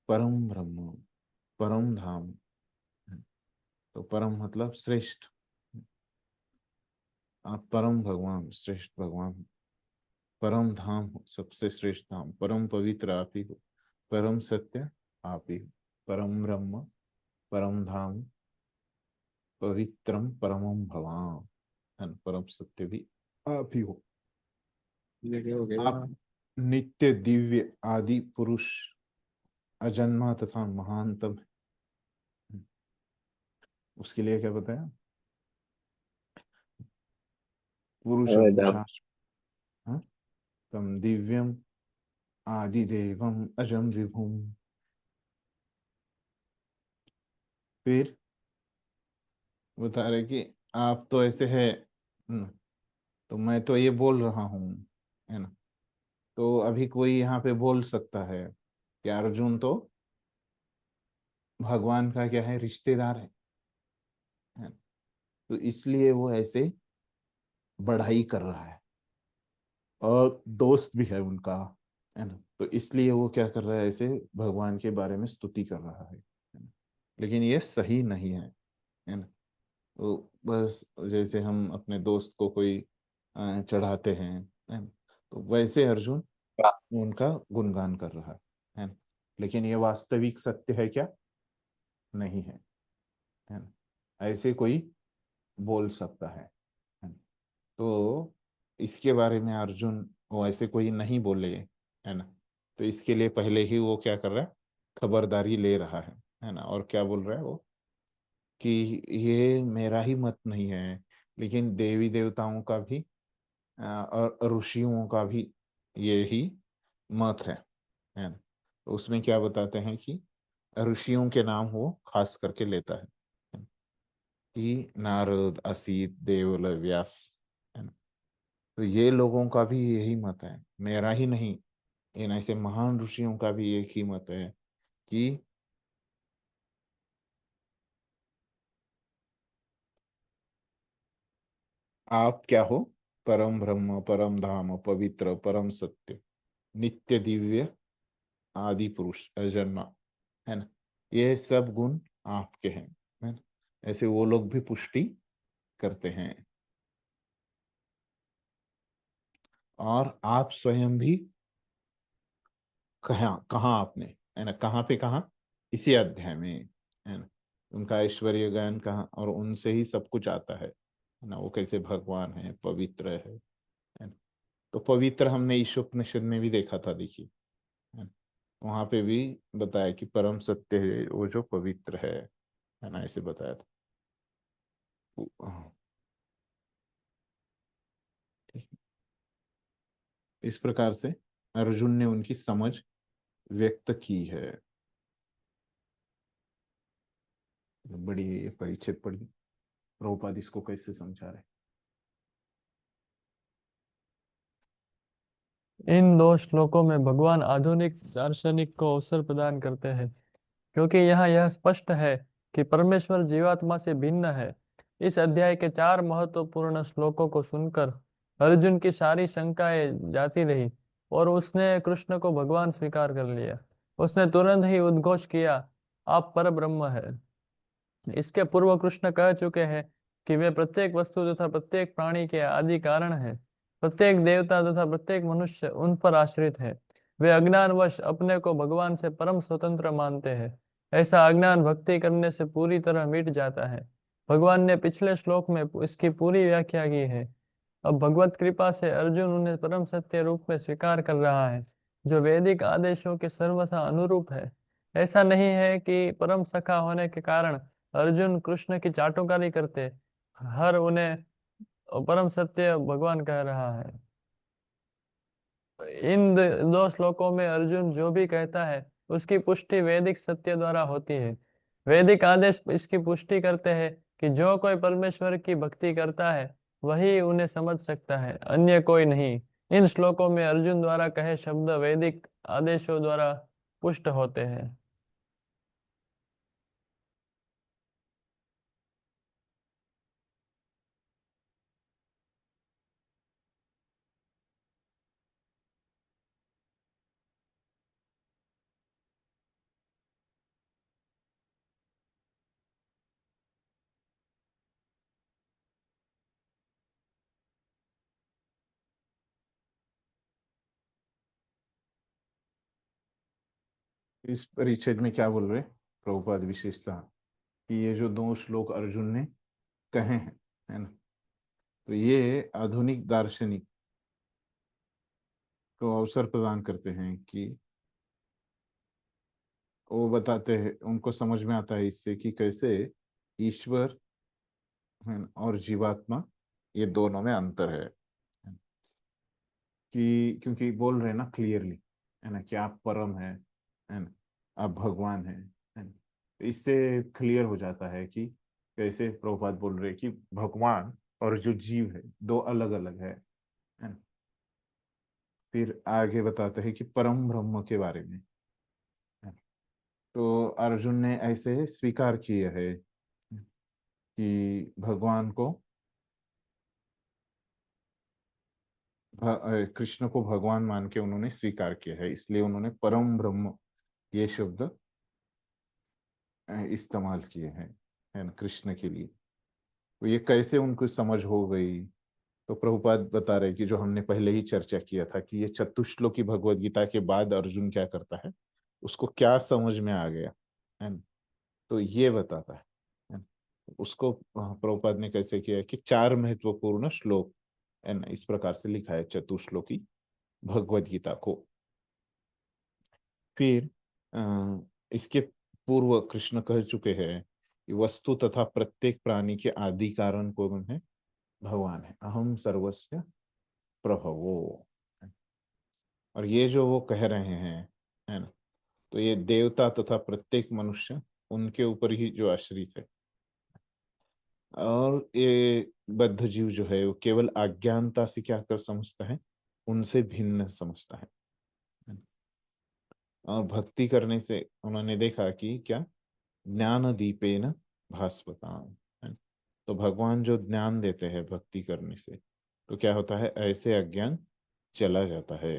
परम ब्रह्म, परम धाम। तो परम मतलब श्रेष्ठ, आप परम भगवान, श्रेष्ठ भगवान। परम धाम हो, सबसे श्रेष्ठ धाम। परम पवित्र आप ही हो, परम सत्य आप ही हो। परम ब्रह्म, परम धाम, पवित्रम परमम भवान, है ना? परम सत्य भी आप ही हो। आप नित्य दिव्य आदि पुरुष, अजन्मा तथा महानतम। उसके लिए क्या बताया? पुरुषम शाश्वत, हाँ? तम दिव्यम आदिदेवम अजम विभुम। फिर बता रहे कि आप तो ऐसे है, तो मैं तो ये बोल रहा हूँ, है ना? तो अभी कोई यहाँ पे बोल सकता है कि अर्जुन तो भगवान का क्या है, रिश्तेदार है ना? तो इसलिए वो ऐसे बढ़ाई कर रहा है, और दोस्त भी है उनका, है ना? तो इसलिए वो क्या कर रहा है, ऐसे भगवान के बारे में स्तुति कर रहा है ना? लेकिन ये सही नहीं है ना? तो बस जैसे हम अपने दोस्त को कोई चढ़ाते हैं, है ना? तो वैसे अर्जुन उनका गुणगान कर रहा है ना? लेकिन ये वास्तविक सत्य है क्या? नहीं है ना? ऐसे कोई बोल सकता है ना? तो इसके बारे में अर्जुन वो ऐसे कोई नहीं बोले, है ना? तो इसके लिए पहले ही वो क्या कर रहा है, खबरदारी ले रहा है ना? और क्या बोल रहा है वो, कि ये मेरा ही मत नहीं है, लेकिन देवी देवताओं का भी और ऋषियों का भी ये ही मत है ना? तो उसमें क्या बताते हैं कि ऋषियों के नाम वो खास करके लेता है ना? कि नारद, असित, देवल, व्यास, है ना? तो ये लोगों का भी यही मत है, मेरा ही नहीं। इन ऐसे महान ऋषियों का भी एक ही मत है कि आप क्या हो? परम ब्रह्म, परम धाम, पवित्र, परम सत्य, नित्य दिव्य आदि पुरुष, अजन्मा, है ना? ये सब गुण आपके हैं, है ना? ऐसे वो लोग भी पुष्टि करते हैं। और आप स्वयं भी, कहा कहा आपने, है ना? कहाँ पे कहा? इसी अध्याय में, है ना? उनका ऐश्वर्य ज्ञान कहा, और उनसे ही सब कुछ आता है ना? वो कैसे भगवान है, पवित्र है ना? तो पवित्र हमने ईशोपनिषद में भी देखा था, देखिए, है ना? वहां पे भी बताया कि परम सत्य है वो जो पवित्र है ना? ऐसे बताया था। हाँ, ठीक है। इस प्रकार से अर्जुन ने उनकी समझ व्यक्त की है। बड़ी परिच्छेद पढ़ी, प्रभुपाद इसको कैसे समझा रहे? इन दो श्लोकों में भगवान आधुनिक दार्शनिक को अवसर प्रदान करते हैं, क्योंकि यहाँ यह स्पष्ट है कि परमेश्वर जीवात्मा से भिन्न है। इस अध्याय के 4 महत्वपूर्ण श्लोकों को सुनकर अर्जुन की सारी शंकाएं जाती रही और उसने कृष्ण को भगवान स्वीकार कर लिया। उसने तुरंत ही उद्घोष किया, आप पर ब्रह्म है। इसके पूर्व कृष्ण कह चुके हैं कि वे प्रत्येक वस्तु तथा प्रत्येक प्राणी के आदि कारण हैं। प्रत्येक देवता तथा प्रत्येक मनुष्य उन पर आश्रित है। वे अज्ञानवश अपने को भगवान से परम स्वतंत्र मानते हैं। ऐसा अज्ञान भक्ति करने से पूरी तरह मिट जाता है। भगवान ने पिछले श्लोक में इसकी पूरी व्याख्या की है। अब भगवत कृपा से अर्जुन उन्हें परम सत्य रूप में स्वीकार कर रहा है, जो वैदिक आदेशों के सर्वथा अनुरूप है। ऐसा नहीं है कि परम सखा होने के कारण अर्जुन कृष्ण की चाटुकारी करते, हर उन्हें परम सत्य भगवान कह रहा है। इन दो श्लोकों में अर्जुन जो भी कहता है उसकी पुष्टि वैदिक सत्य द्वारा होती है। वैदिक आदेश इसकी पुष्टि करते हैं कि जो कोई परमेश्वर की भक्ति करता है वही उन्हें समझ सकता है, अन्य कोई नहीं। इन श्लोकों में अर्जुन द्वारा कहे शब्द वैदिक आदेशों द्वारा पुष्ट होते हैं। इस परिच्छेद में क्या बोल रहे प्रभुपाद विशेषता कि ये जो दो श्लोक अर्जुन ने कहे हैं, है ना, तो ये आधुनिक दार्शनिक को अवसर प्रदान करते हैं कि वो बताते हैं, उनको समझ में आता है इससे कि कैसे ईश्वर, है ना, और जीवात्मा ये दोनों में अंतर है। कि क्योंकि बोल रहे हैं ना क्लियरली, है ना, कि आप परम है ना, आप भगवान है ना। इससे क्लियर हो जाता है कि कैसे प्रभुपाद बोल रहे हैं कि भगवान और जो जीव है दो अलग अलग है ना। फिर आगे बताते हैं कि परम ब्रह्म के बारे में, है ना। तो अर्जुन ने ऐसे स्वीकार किया है कि भगवान को, कृष्ण को भगवान मान के उन्होंने स्वीकार किया है, इसलिए उन्होंने परम ब्रह्म ये शब्द इस्तेमाल किए हैं, है ना, कृष्ण के लिए। तो ये कैसे उनको समझ हो गई, तो प्रभुपाद बता रहे कि जो हमने पहले ही चर्चा किया था कि ये चतुश्लोकी भगवद गीता के बाद अर्जुन क्या करता है, उसको क्या समझ में आ गया, है ना, तो ये बताता है ना। उसको प्रभुपाद ने कैसे किया कि चार महत्वपूर्ण श्लोक, है ना, इस प्रकार से लिखा है चतुश्लोकी भगवद गीता को। फिर इसके पूर्व कृष्ण कह चुके हैं कि वस्तु तथा प्रत्येक प्राणी के आदि कारण कौन है, भगवान है, अहम सर्वस्य प्रभवो। और ये जो वो कह रहे हैं, है ना, तो ये देवता तथा प्रत्येक मनुष्य उनके ऊपर ही जो आश्रित है, और ये बद्ध जीव जो है वो केवल अज्ञानता से क्या कर समझता है, उनसे भिन्न समझता है। और भक्ति करने से उन्होंने देखा कि क्या, ज्ञान दीपेन भास्वताम, है। तो भगवान जो ज्ञान देते हैं भक्ति करने से, तो क्या होता है, ऐसे अज्ञान चला जाता है।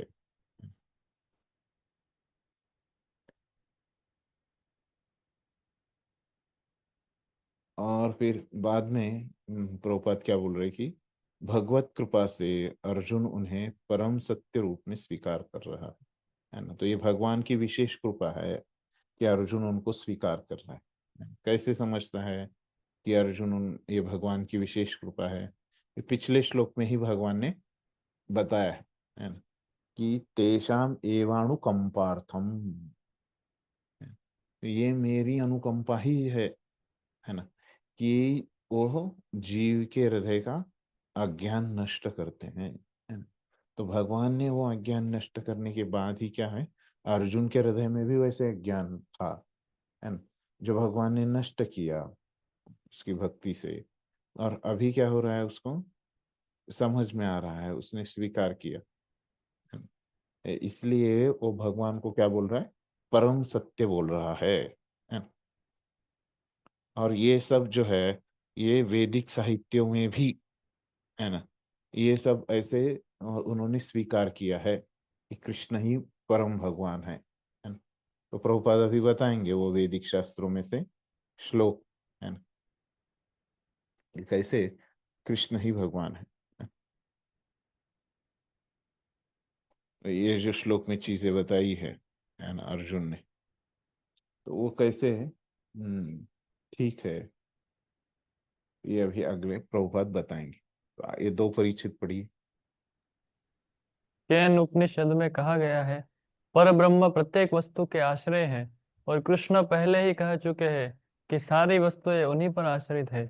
और फिर बाद में प्रभुपाद क्या बोल रहे कि भगवत कृपा से अर्जुन उन्हें परम सत्य रूप में स्वीकार कर रहा है ना। तो ये भगवान की विशेष कृपा है कि अर्जुन उनको स्वीकार कर रहा है। कैसे समझता है कि अर्जुन ये भगवान की विशेष कृपा है, ये पिछले श्लोक में ही भगवान ने बताया है ना, कि तेषाम एवाणुकंपार्थम, ये मेरी अनुकंपा ही है ना, कि वो जीव के हृदय का अज्ञान नष्ट करते हैं, है ना। तो भगवान ने वो अज्ञान नष्ट करने के बाद ही क्या है, अर्जुन के हृदय में भी वैसे अज्ञान था, है ना, जो भगवान ने नष्ट किया उसकी भक्ति से। और अभी क्या हो रहा है, उसको समझ में आ रहा है, उसने स्वीकार किया, है ना। इसलिए वो भगवान को क्या बोल रहा है, परम सत्य बोल रहा है ना। और ये सब जो है, ये वैदिक साहित्यों में भी, है ना, ये सब ऐसे उन्होंने स्वीकार किया है कि कृष्ण ही परम भगवान है ना। तो प्रभुपाद अभी बताएंगे वो वैदिक शास्त्रों में से श्लोक, है ना, कि कैसे कृष्ण ही भगवान है। ये जो श्लोक में चीजें बताई है ना अर्जुन ने, तो वो कैसे है, ठीक है, ये अभी अगले प्रभुपाद बताएंगे। तो ये दो परिचित पढ़िए। केन उपनिषद में कहा गया है, पर ब्रह्म प्रत्येक वस्तु के आश्रय है। और कृष्ण पहले ही कह चुके हैं कि सारी वस्तुएं उन्हीं पर आश्रित है।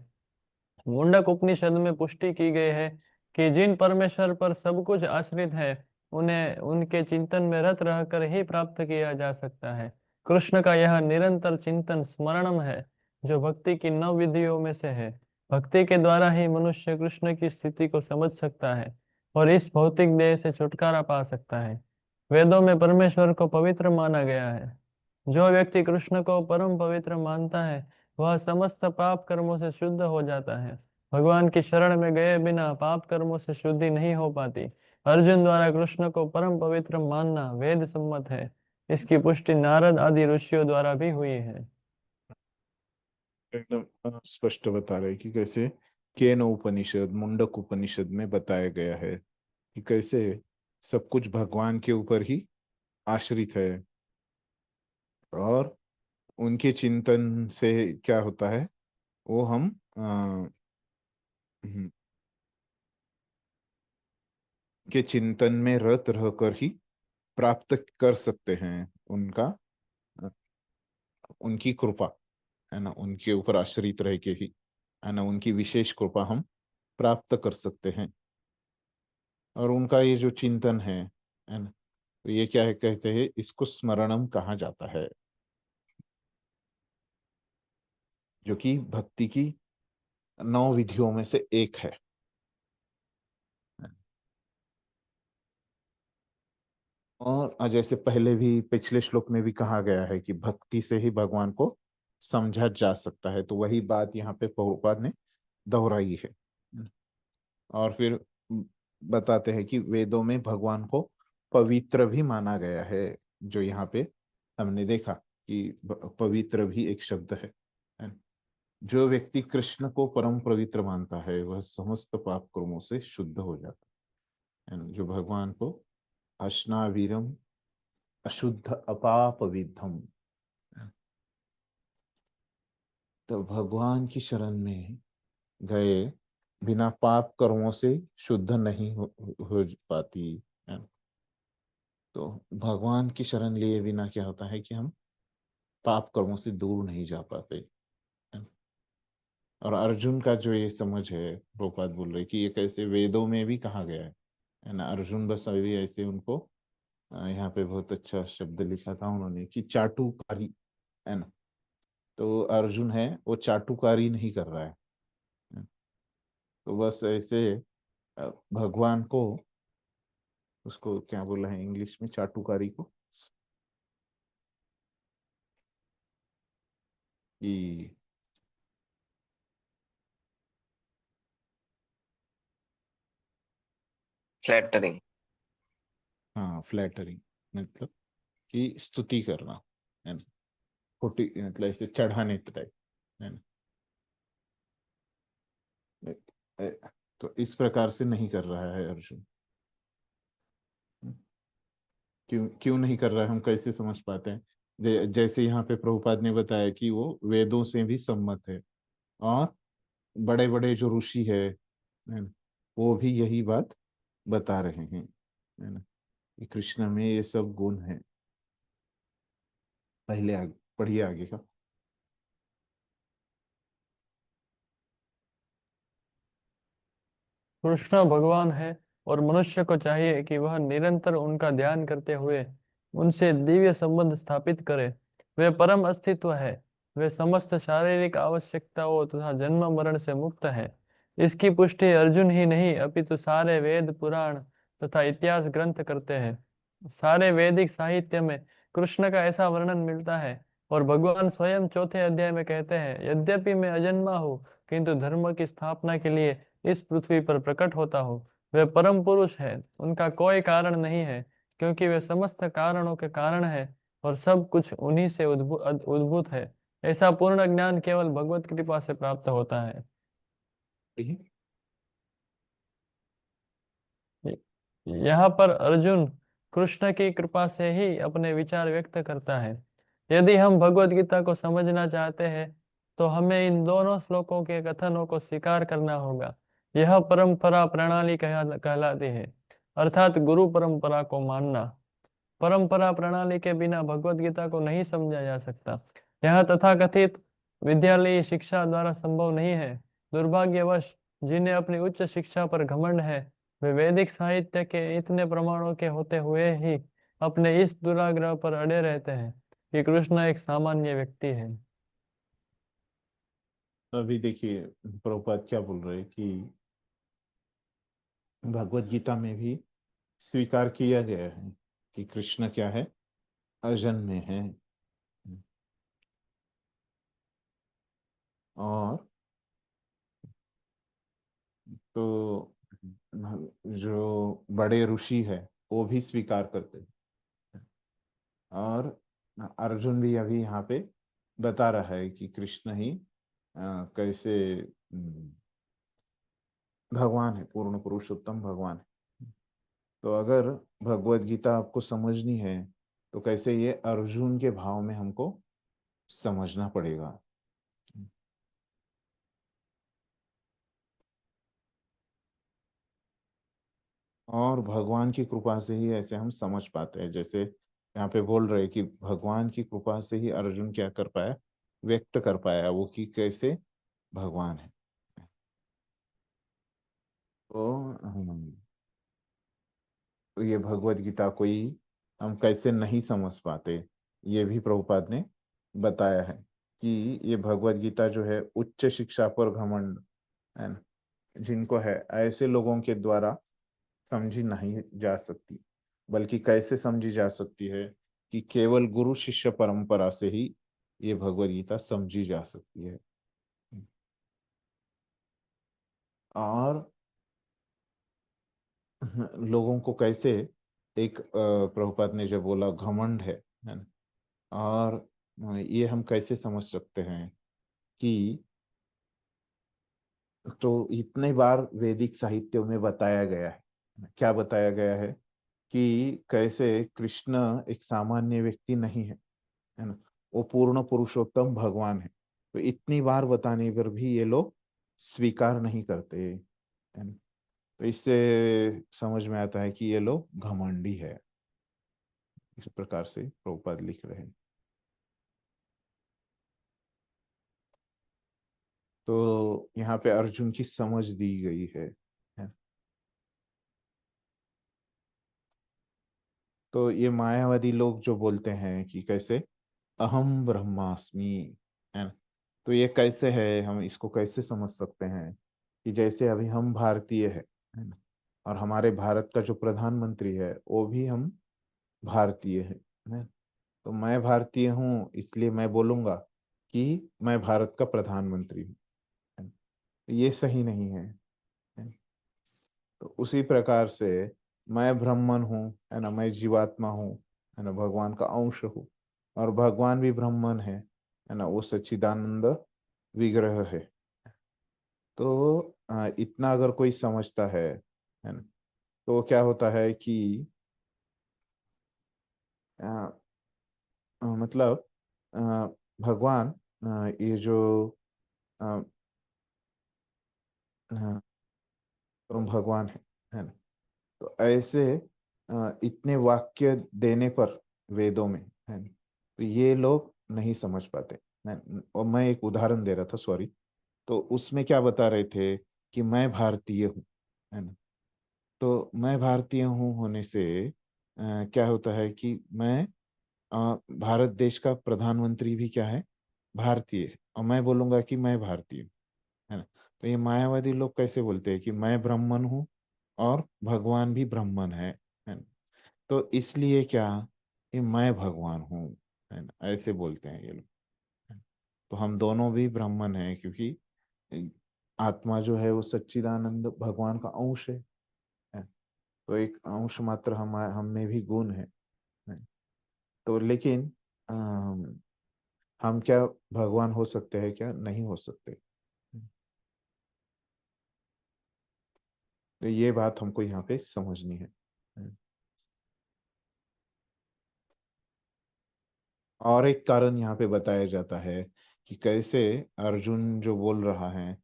मुंडक उपनिषद में पुष्टि की गई है कि जिन परमेश्वर पर सब कुछ आश्रित है, उन्हें उनके चिंतन में रत रहकर ही प्राप्त किया जा सकता है। कृष्ण का यह निरंतर चिंतन स्मरणम है, जो भक्ति की नौ विधियों में से है। भक्ति के द्वारा ही मनुष्य कृष्ण की स्थिति को समझ सकता है और इस भौतिक देह से छुटकारा पा सकता है। वेदों में परमेश्वर को पवित्र माना गया है। जो व्यक्ति कृष्ण को परम पवित्र मानता है वह समस्त पाप कर्मों से शुद्ध हो जाता है। भगवान की शरण में गए बिना पाप कर्मों से शुद्धि नहीं हो पाती। अर्जुन द्वारा कृष्ण को परम पवित्र मानना वेद सम्मत है। इसकी पुष्टि नारद आदि ऋषियों द्वारा भी हुई है। एकदम स्पष्ट बता रहे कि कैसे केन उपनिषद, मुंडक उपनिषद में बताया गया है कि कैसे सब कुछ भगवान के ऊपर ही आश्रित है, और उनके चिंतन से क्या होता है, वो हम के चिंतन में रत रहकर ही प्राप्त कर सकते हैं उनका, अ, उनकी कृपा, है ना, उनके ऊपर आश्रित रह के ही, है ना, उनकी विशेष कृपा हम प्राप्त कर सकते हैं। और उनका ये जो चिंतन है ना, तो ये क्या है, कहते हैं इसको स्मरणम कहा जाता है, जो कि भक्ति की 9 विधियों में से एक है। और जैसे पहले भी पिछले श्लोक में भी कहा गया है कि भक्ति से ही भगवान को समझा जा सकता है, तो वही बात यहाँ पे प्रभुपाद ने दोहराई है। और फिर बताते हैं कि वेदों में भगवान को पवित्र भी माना गया है, जो यहाँ पे हमने देखा कि पवित्र भी एक शब्द है। जो व्यक्ति कृष्ण को परम पवित्र मानता है वह समस्त पाप कर्मों से शुद्ध हो जाता है। जो भगवान को अश्नावीरम अशुद्ध अपाप विद्धम, तो भगवान की शरण में गए बिना पाप कर्मों से शुद्ध नहीं हो पाती है। तो भगवान की शरण लिए बिना क्या होता है कि हम पाप कर्मों से दूर नहीं जा पाते है। और अर्जुन का जो ये समझ है, प्रोपाद बोल रहे कि ये कैसे वेदों में भी कहा गया है ना। अर्जुन बस अभी ऐसे उनको यहाँ पे बहुत अच्छा शब्द लिखा था उन्होंने कि चाटुकारी, है ना। तो अर्जुन है वो चाटुकारी नहीं कर रहा है। तो बस ऐसे भगवान को, उसको क्या बोला है इंग्लिश में चाटुकारी को, कि फ्लैटरिंग। हाँ फ्लैटरिंग, मतलब कि स्तुति करना, है ना, खोटी मतलब ऐसे चढ़ाने टाइप, है ना। तो इस प्रकार से नहीं कर रहा है अर्जुन। क्यों क्यों नहीं कर रहा है, हम कैसे समझ पाते हैं। जैसे यहाँ पे प्रभुपाद ने बताया कि वो वेदों से भी सम्मत है, और बड़े बड़े जो ऋषि है ना, वो भी यही बात बता रहे हैं, है ना, कि कृष्ण में ये सब गुण है। पहले आगे पढ़िए आगे का। कृष्ण भगवान है और मनुष्य को चाहिए कि वह निरंतर उनका ध्यान करते हुए उनसे दिव्य संबंध स्थापित करे। वे परम अस्तित्व है। वे समस्त शारीरिक आवश्यकताओं तथा जन्म मरण से मुक्त है। इसकी पुष्टि अर्जुन ही नहीं अपितु सारे वेद पुराण तथा इतिहास ग्रंथ करते हैं। सारे वैदिक साहित्य में कृष्ण का ऐसा वर्णन मिलता है और भगवान स्वयं चौथे अध्याय में कहते हैं, यद्यपि मैं अजन्मा हूँ किंतु धर्म की स्थापना के लिए इस पृथ्वी पर प्रकट होता हूँ। वे परम पुरुष है, उनका कोई कारण नहीं है क्योंकि वे समस्त कारणों के कारण है और सब कुछ उन्हीं से उद्भूत है। ऐसा पूर्ण ज्ञान केवल भगवत कृपा से प्राप्त होता है। यहाँ पर अर्जुन कृष्ण की कृपा से ही अपने विचार व्यक्त करता है। यदि हम भगवत गीता को समझना चाहते हैं तो हमें इन दोनों श्लोकों के कथनों को स्वीकार करना होगा। यह परंपरा प्रणाली कहलाती है, अर्थात गुरु परंपरा को मानना। परंपरा प्रणाली के बिना भगवत गीता को नहीं समझा जा सकता। यह तथाकथित विद्यालयी शिक्षा द्वारा संभव नहीं है। दुर्भाग्यवश जिन्हें अपनी उच्च शिक्षा पर घमंड है वे वैदिक साहित्य के इतने प्रमाणों के होते हुए ही अपने इस दुराग्रह पर अड़े रहते हैं कि कृष्ण एक सामान्य व्यक्ति है। अभी देखिए प्रभुपाद क्या बोल रहे हैं कि भगवत गीता में भी स्वीकार किया गया है कि कृष्ण क्या है, अजन्मे है। और तो जो बड़े ऋषि है वो भी स्वीकार करते हैं। और अर्जुन भी अभी यहाँ पे बता रहा है कि कृष्ण ही कैसे भगवान है, पूर्ण पुरुषोत्तम भगवान है। तो अगर भगवत गीता आपको समझनी है तो कैसे ये अर्जुन के भाव में हमको समझना पड़ेगा। और भगवान की कृपा से ही ऐसे हम समझ पाते हैं, जैसे यहाँ पे बोल रहे हैं कि भगवान की कृपा से ही अर्जुन क्या कर पाया, व्यक्त कर पाया वो कि कैसे भगवान है। तो तो ये भगवत गीता को ही हम कैसे नहीं समझ पाते, ये भी प्रभुपाद ने बताया है कि ये भगवत गीता जो है उच्च शिक्षा पर घमंड है ना, जिनको है ऐसे लोगों के द्वारा समझी नहीं जा सकती, बल्कि कैसे समझी जा सकती है कि केवल गुरु शिष्य परंपरा से ही ये भगवत गीता समझी जा सकती है। और लोगों को कैसे एक प्रभुपाद ने जो बोला घमंड है ना। और ये हम कैसे समझ सकते हैं कि तो इतने बार वैदिक साहित्यों में बताया गया है, क्या बताया गया है कि कैसे कृष्ण एक सामान्य व्यक्ति नहीं है ना, वो पूर्ण पुरुषोत्तम भगवान है। तो इतनी बार बताने पर भी ये लोग स्वीकार नहीं करते है ना। तो इससे समझ में आता है कि ये लोग घमंडी है। इस प्रकार से प्रभुपाद लिख रहे हैं। तो यहाँ पे अर्जुन की समझ दी गई है। तो ये मायावादी लोग जो बोलते हैं कि कैसे अहम ब्रह्मास्मि है ना, तो ये कैसे है, हम इसको कैसे समझ सकते हैं कि जैसे अभी हम भारतीय है ना, और हमारे भारत का जो प्रधानमंत्री है वो भी हम भारतीय है। तो मैं भारतीय हूँ इसलिए मैं बोलूंगा कि मैं भारत का प्रधानमंत्री हूँ है ना? तो ये सही नहीं है ना? तो उसी प्रकार से मैं ब्राह्मण हूँ है ना, मैं जीवात्मा हूँ है ना, भगवान का अंश हूँ। और भगवान भी ब्राह्मण है ना, वो सच्चिदानंद विग्रह है। तो इतना अगर कोई समझता है ना, तो क्या होता है कि अ, मतलब अ, भगवान ये जो अ, अ, परम भगवान है ना, तो ऐसे इतने वाक्य देने पर वेदों में है ना, तो ये लोग नहीं समझ पाते। और मैं एक उदाहरण दे रहा था, सॉरी। तो उसमें क्या बता रहे थे कि मैं भारतीय हूँ है ना, तो मैं भारतीय हूँ होने से क्या होता है कि मैं भारत देश का प्रधानमंत्री भी क्या है, भारतीय है। और मैं बोलूंगा कि मैं भारतीय हूँ है ना। तो ये मायावादी लोग कैसे बोलते हैं कि मैं ब्राह्मण हूँ और भगवान भी ब्राह्मण है ना। तो इसलिए क्या, कि मैं भगवान हूँ है ना, ऐसे बोलते हैं ये लोग। तो हम दोनों भी ब्राह्मण हैं क्योंकि आत्मा जो है वो सच्चिदानंद भगवान का अंश है। तो एक अंश मात्र हम में भी गुण है। तो लेकिन हम क्या भगवान हो सकते हैं, क्या नहीं हो सकते। तो ये बात हमको यहाँ पे समझनी है। और एक कारण यहाँ पे बताया जाता है कि कैसे अर्जुन जो बोल रहा है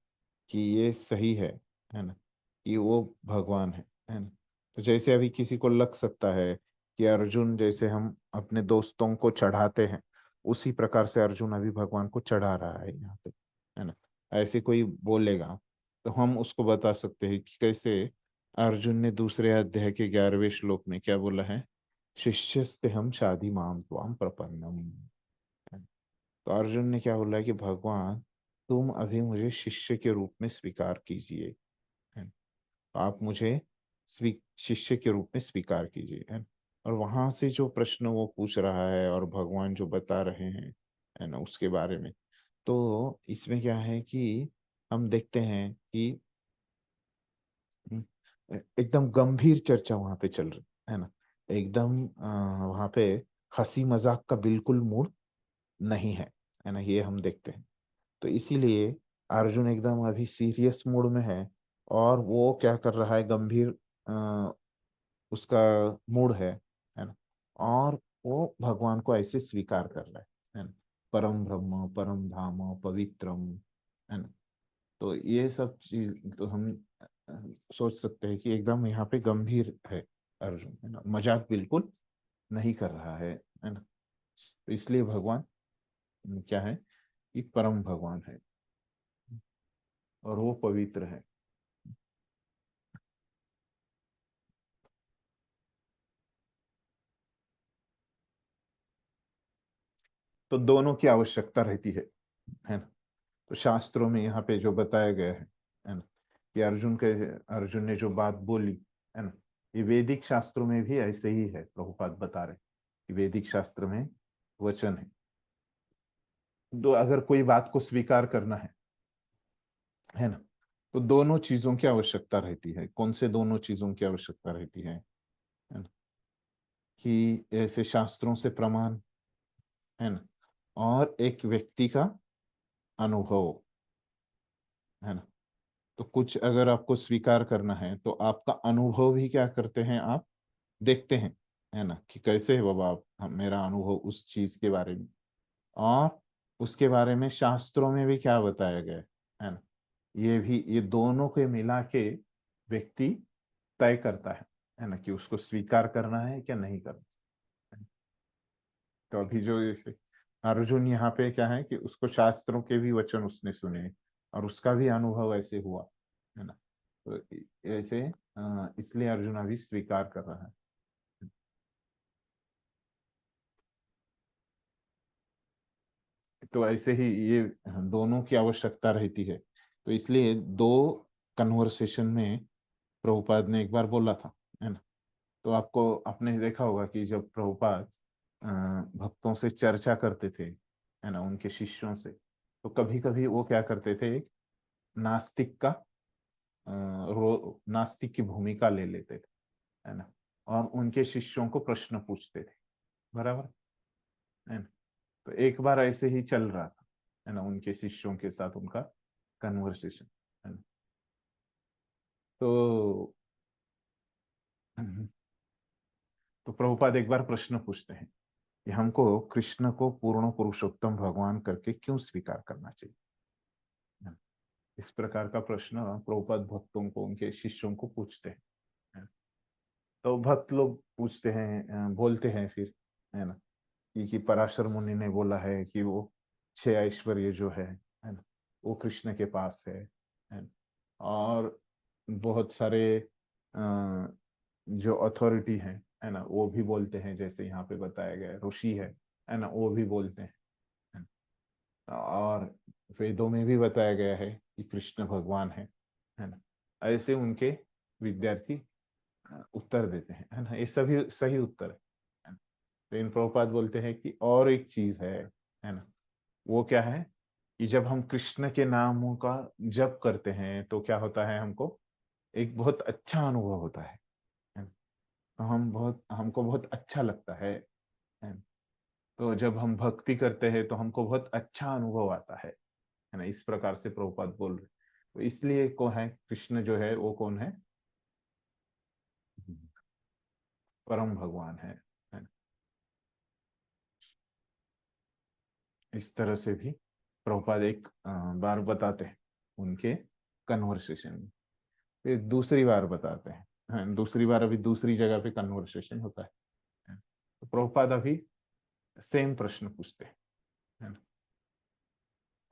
कि ये सही है ना, कि वो भगवान है ना। तो जैसे अभी किसी को लग सकता है कि अर्जुन जैसे हम अपने दोस्तों को चढ़ाते हैं, उसी प्रकार से अर्जुन अभी भगवान को चढ़ा रहा है यहाँ पे है ना, ऐसे कोई बोलेगा तो हम उसको बता सकते हैं कि कैसे अर्जुन ने दूसरे अध्याय के 11वें श्लोक में क्या बोला है, शिष्यस्ते हम शादी माम त्वाम प्रपन्नम। तो अर्जुन ने क्या बोला है कि भगवान तुम अभी मुझे शिष्य के रूप में स्वीकार कीजिए, है ना? आप मुझे शिष्य के रूप में स्वीकार कीजिए, है ना? और वहां से जो प्रश्न वो पूछ रहा है और भगवान जो बता रहे हैं, है ना, उसके बारे में, तो इसमें क्या है कि हम देखते हैं कि एकदम गंभीर चर्चा वहां पे चल रही है ना, एकदम वहां पे हंसी मजाक का बिल्कुल मूड नहीं है ना, ये हम देखते हैं। तो इसीलिए अर्जुन एकदम अभी सीरियस मूड में है, और वो क्या कर रहा है, गंभीर अ, उसका मूड है ना, और वो भगवान को ऐसे स्वीकार कर रहा है ना, परम ब्रह्म परम धाम पवित्रम, है ना। तो ये सब चीज तो हम अ, सोच सकते हैं कि एकदम यहाँ पे गंभीर है अर्जुन, है ना, मजाक बिल्कुल नहीं कर रहा है ना। तो इसलिए भगवान क्या है कि परम भगवान है और वो पवित्र है। तो दोनों की आवश्यकता रहती है ना। तो शास्त्रों में यहाँ पे जो बताया गया है ना, कि अर्जुन ने जो बात बोली, है ना, ये वैदिक शास्त्रों में भी ऐसे ही है। प्रभुपाद बता रहे कि वैदिक शास्त्र में वचन है, तो अगर कोई बात को स्वीकार करना है ना, तो दोनों चीजों की आवश्यकता रहती है। कौन से दोनों चीजों की आवश्यकता रहती है ना, कि ऐसे शास्त्रों से प्रमाण, है ना, और एक व्यक्ति का अनुभव, है ना। तो कुछ अगर आपको स्वीकार करना है तो आपका अनुभव भी क्या करते हैं, आप देखते हैं, है ना, कि कैसे है बाबा आप, मेरा अनुभव उस चीज के बारे में, और उसके बारे में शास्त्रों में भी क्या बताया गया है ना, ये भी, ये दोनों के मिला के व्यक्ति तय करता है ना, कि उसको स्वीकार करना है क्या नहीं करना। तो अभी जो अर्जुन यहाँ पे क्या है कि उसको शास्त्रों के भी वचन उसने सुने और उसका भी अनुभव ऐसे हुआ, है ना। तो ऐसे इसलिए अर्जुन अभी स्वीकार कर रहा है। तो ऐसे ही ये दोनों की आवश्यकता रहती है। तो इसलिए दो कन्वर्सेशन में प्रभुपाद ने एक बार बोला था, है ना। तो आपको, आपने देखा होगा कि जब प्रभुपाद भक्तों से चर्चा करते थे, है ना, उनके शिष्यों से, तो कभी कभी वो क्या करते थे, एक नास्तिक का नास्तिक की भूमिका ले लेते थे, है ना, और उनके शिष्यों को प्रश्न पूछते थे, बराबर, है ना। तो एक बार ऐसे ही चल रहा था, है ना, उनके शिष्यों के साथ उनका कन्वर्सेशन, है ना। तो तो प्रभुपाद एक बार प्रश्न पूछते हैं कि हमको कृष्ण को पूर्ण पुरुषोत्तम भगवान करके क्यों स्वीकार करना चाहिए, है ना? इस प्रकार का प्रश्न प्रभुपाद भक्तों को, उनके शिष्यों को पूछते हैं, है ना? तो भक्त लोग पूछते हैं, बोलते हैं फिर, है ना, कि पराशर मुनि ने बोला है कि वो 6 ऐश्वर्य जो है ना, वो कृष्ण के पास है ना? और बहुत सारे जो अथॉरिटी है ना, वो भी बोलते हैं, जैसे यहाँ पे बताया गया है, ऋषि है ना, वो भी बोलते हैं ना? और वेदों में भी बताया गया है कि कृष्ण भगवान है ना। ऐसे उनके विद्यार्थी उत्तर देते हैं, है ना, ये सभी सही उत्तर है ना? तो इन प्रभुपाद बोलते हैं कि और एक चीज है ना, वो क्या है कि जब हम कृष्ण के नामों का जप करते हैं तो क्या होता है, हमको एक बहुत अच्छा अनुभव होता है ना? तो हमको बहुत अच्छा लगता है ना? तो जब हम भक्ति करते हैं तो हमको बहुत अच्छा अनुभव आता है ना, इस प्रकार से प्रभुपाद बोल रहे। तो इसलिए को है, कृष्ण जो है वो कौन है, परम भगवान है ना? इस तरह से भी प्रभुपाद एक बार बताते हैं उनके कन्वर्सेशन में, फिर दूसरी बार बताते हैं, हाँ, दूसरी बार अभी दूसरी जगह पे कन्वर्सेशन होता है। तो प्रभुपाद अभी सेम प्रश्न पूछते हैं, है ना,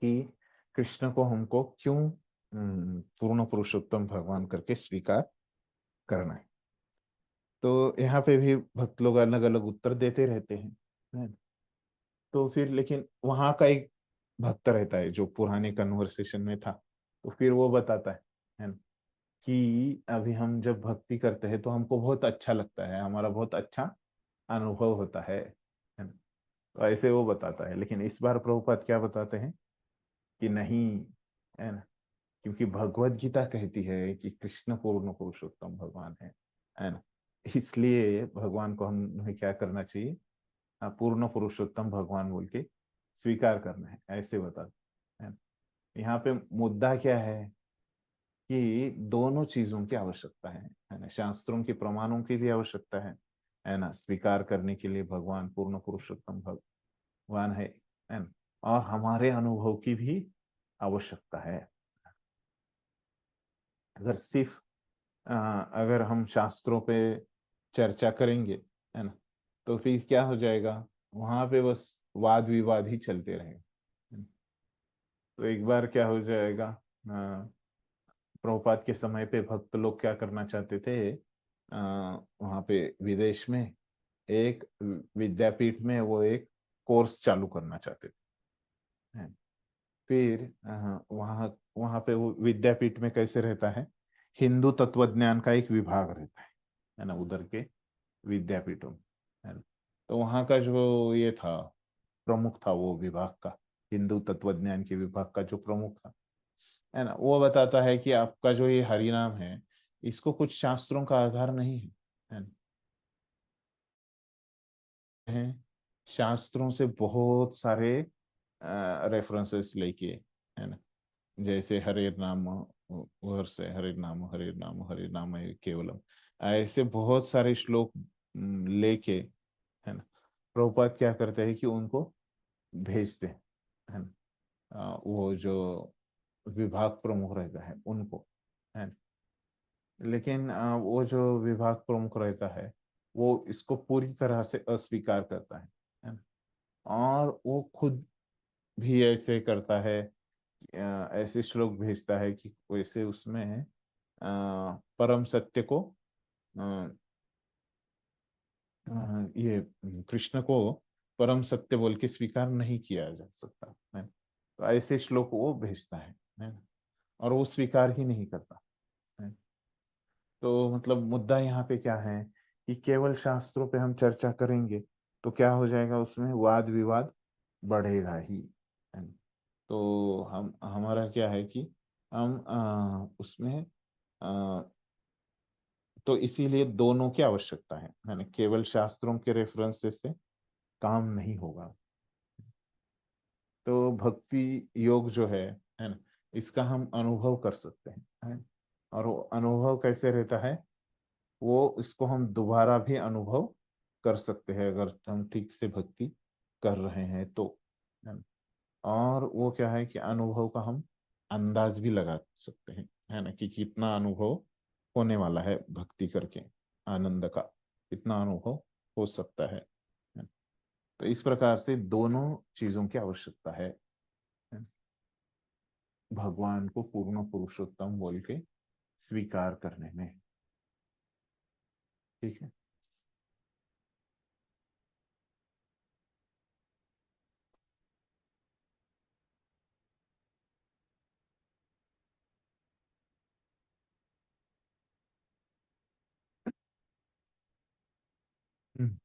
कि कृष्ण को हमको क्यों पूर्ण पुरुषोत्तम भगवान करके स्वीकार करना है। तो यहाँ पे भी भक्त लोग अलग अलग उत्तर देते रहते हैं, है ना? तो फिर लेकिन वहां का एक भक्त रहता है जो पुराने कन्वर्सेशन में था, तो फिर वो बताता है ना, कि अभी हम जब भक्ति करते हैं तो हमको बहुत अच्छा लगता है, हमारा बहुत अच्छा अनुभव होता है ना। तो ऐसे वो बताता है, लेकिन इस बार प्रभुपाद क्या बताते हैं कि नहीं, है ना, क्योंकि भगवत गीता कहती है कि कृष्ण पूर्ण पुरुषोत्तम भगवान है ना। इसलिए भगवान को हमें क्या करना चाहिए, पूर्ण पुरुषोत्तम भगवान बोल के स्वीकार करना है, ऐसे बताते हैं। यहाँ पे मुद्दा क्या है कि दोनों चीजों की आवश्यकता है ना, शास्त्रों के प्रमाणों की भी आवश्यकता है ना, स्वीकार करने के लिए भगवान पूर्ण पुरुषोत्तम भगवान है ना, और हमारे अनुभव की भी आवश्यकता है। अगर सिर्फ अगर हम शास्त्रों पे चर्चा करेंगे, है ना, तो फिर क्या हो जाएगा, वहां पे बस वाद विवाद ही चलते रहेंगे। तो एक बार क्या हो जाएगा, प्रभुपाद के समय पे भक्त लोग क्या करना चाहते थे, वहां पे विदेश में एक विद्यापीठ में वो एक कोर्स चालू करना चाहते थे, हैं। फिर वहाँ वहाँ पे वो विद्यापीठ में कैसे रहता है, हिंदू तत्वज्ञान का एक विभाग रहता है ना, उधर के विद्यापीठों में, है ना। तो वहाँ का जो ये था, प्रमुख था वो विभाग का, हिंदू तत्वज्ञान के विभाग का जो प्रमुख था, है ना, वो बताता है कि आपका जो ये हरिनाम है, इसको कुछ शास्त्रों का आधार नहीं है ना। है, शास्त्रों से बहुत सारे रेफरेंसेस लेके, है ना, जैसे हरे नाम वर्ष है, हरे नाम हरे नाम है केवलम, ऐसे बहुत सारे श्लोक लेके, है ना, प्रभुपाद क्या करते हैं कि उनको भेजते हैं, है ना, वो जो विभाग प्रमुख रहता है उनको, है ना। लेकिन वो जो विभाग प्रमुख रहता है, वो इसको पूरी तरह से अस्वीकार करता है ना, और वो खुद भी ऐसे करता है, ऐसे श्लोक भेजता है कि वैसे उसमें परम सत्य को, अ, ये कृष्ण को परम सत्य बोल के स्वीकार नहीं किया जा सकता है। तो ऐसे श्लोक वो भेजता है ना? और वो स्वीकार ही नहीं करता है। तो मतलब मुद्दा यहाँ पे क्या है कि केवल शास्त्रों पे हम चर्चा करेंगे तो क्या हो जाएगा, उसमें वाद विवाद बढ़ेगा ही, है ना? तो हम हमारा क्या है कि हम उसमें तो इसीलिए दोनों की आवश्यकता है ना, केवल शास्त्रों के रेफरेंसेस से काम नहीं होगा। तो भक्ति योग जो है ना, इसका हम अनुभव कर सकते हैं। और वो अनुभव कैसे रहता है, वो इसको हम दोबारा भी अनुभव कर सकते हैं अगर हम ठीक से भक्ति कर रहे हैं तो, है ना। और वो क्या है कि अनुभव का हम अंदाज भी लगा सकते हैं, है ना, कि कितना अनुभव होने वाला है भक्ति करके, आनंद का कितना अनुभव हो सकता है। तो इस प्रकार से दोनों चीजों की आवश्यकता है, भगवान को पूर्ण पुरुषोत्तम बोल के स्वीकार करने में। ठीक है। हम्म,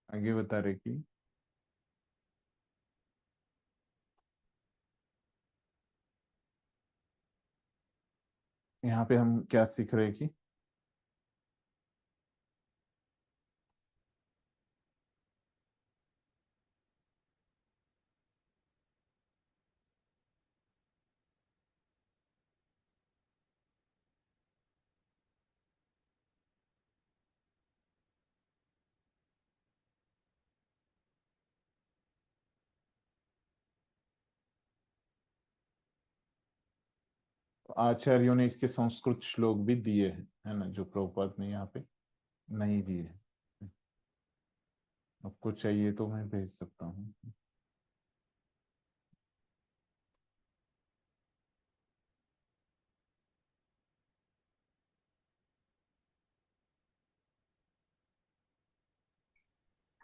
आगे बता रहे कि यहाँ पे हम क्या सीख रहे हैं कि आचार्यों ने इसके संस्कृत श्लोक भी दिए हैं, है ना, जो प्रभुपाद ने यहाँ पे नहीं दिए हैं। आपको चाहिए तो मैं भेज सकता हूँ।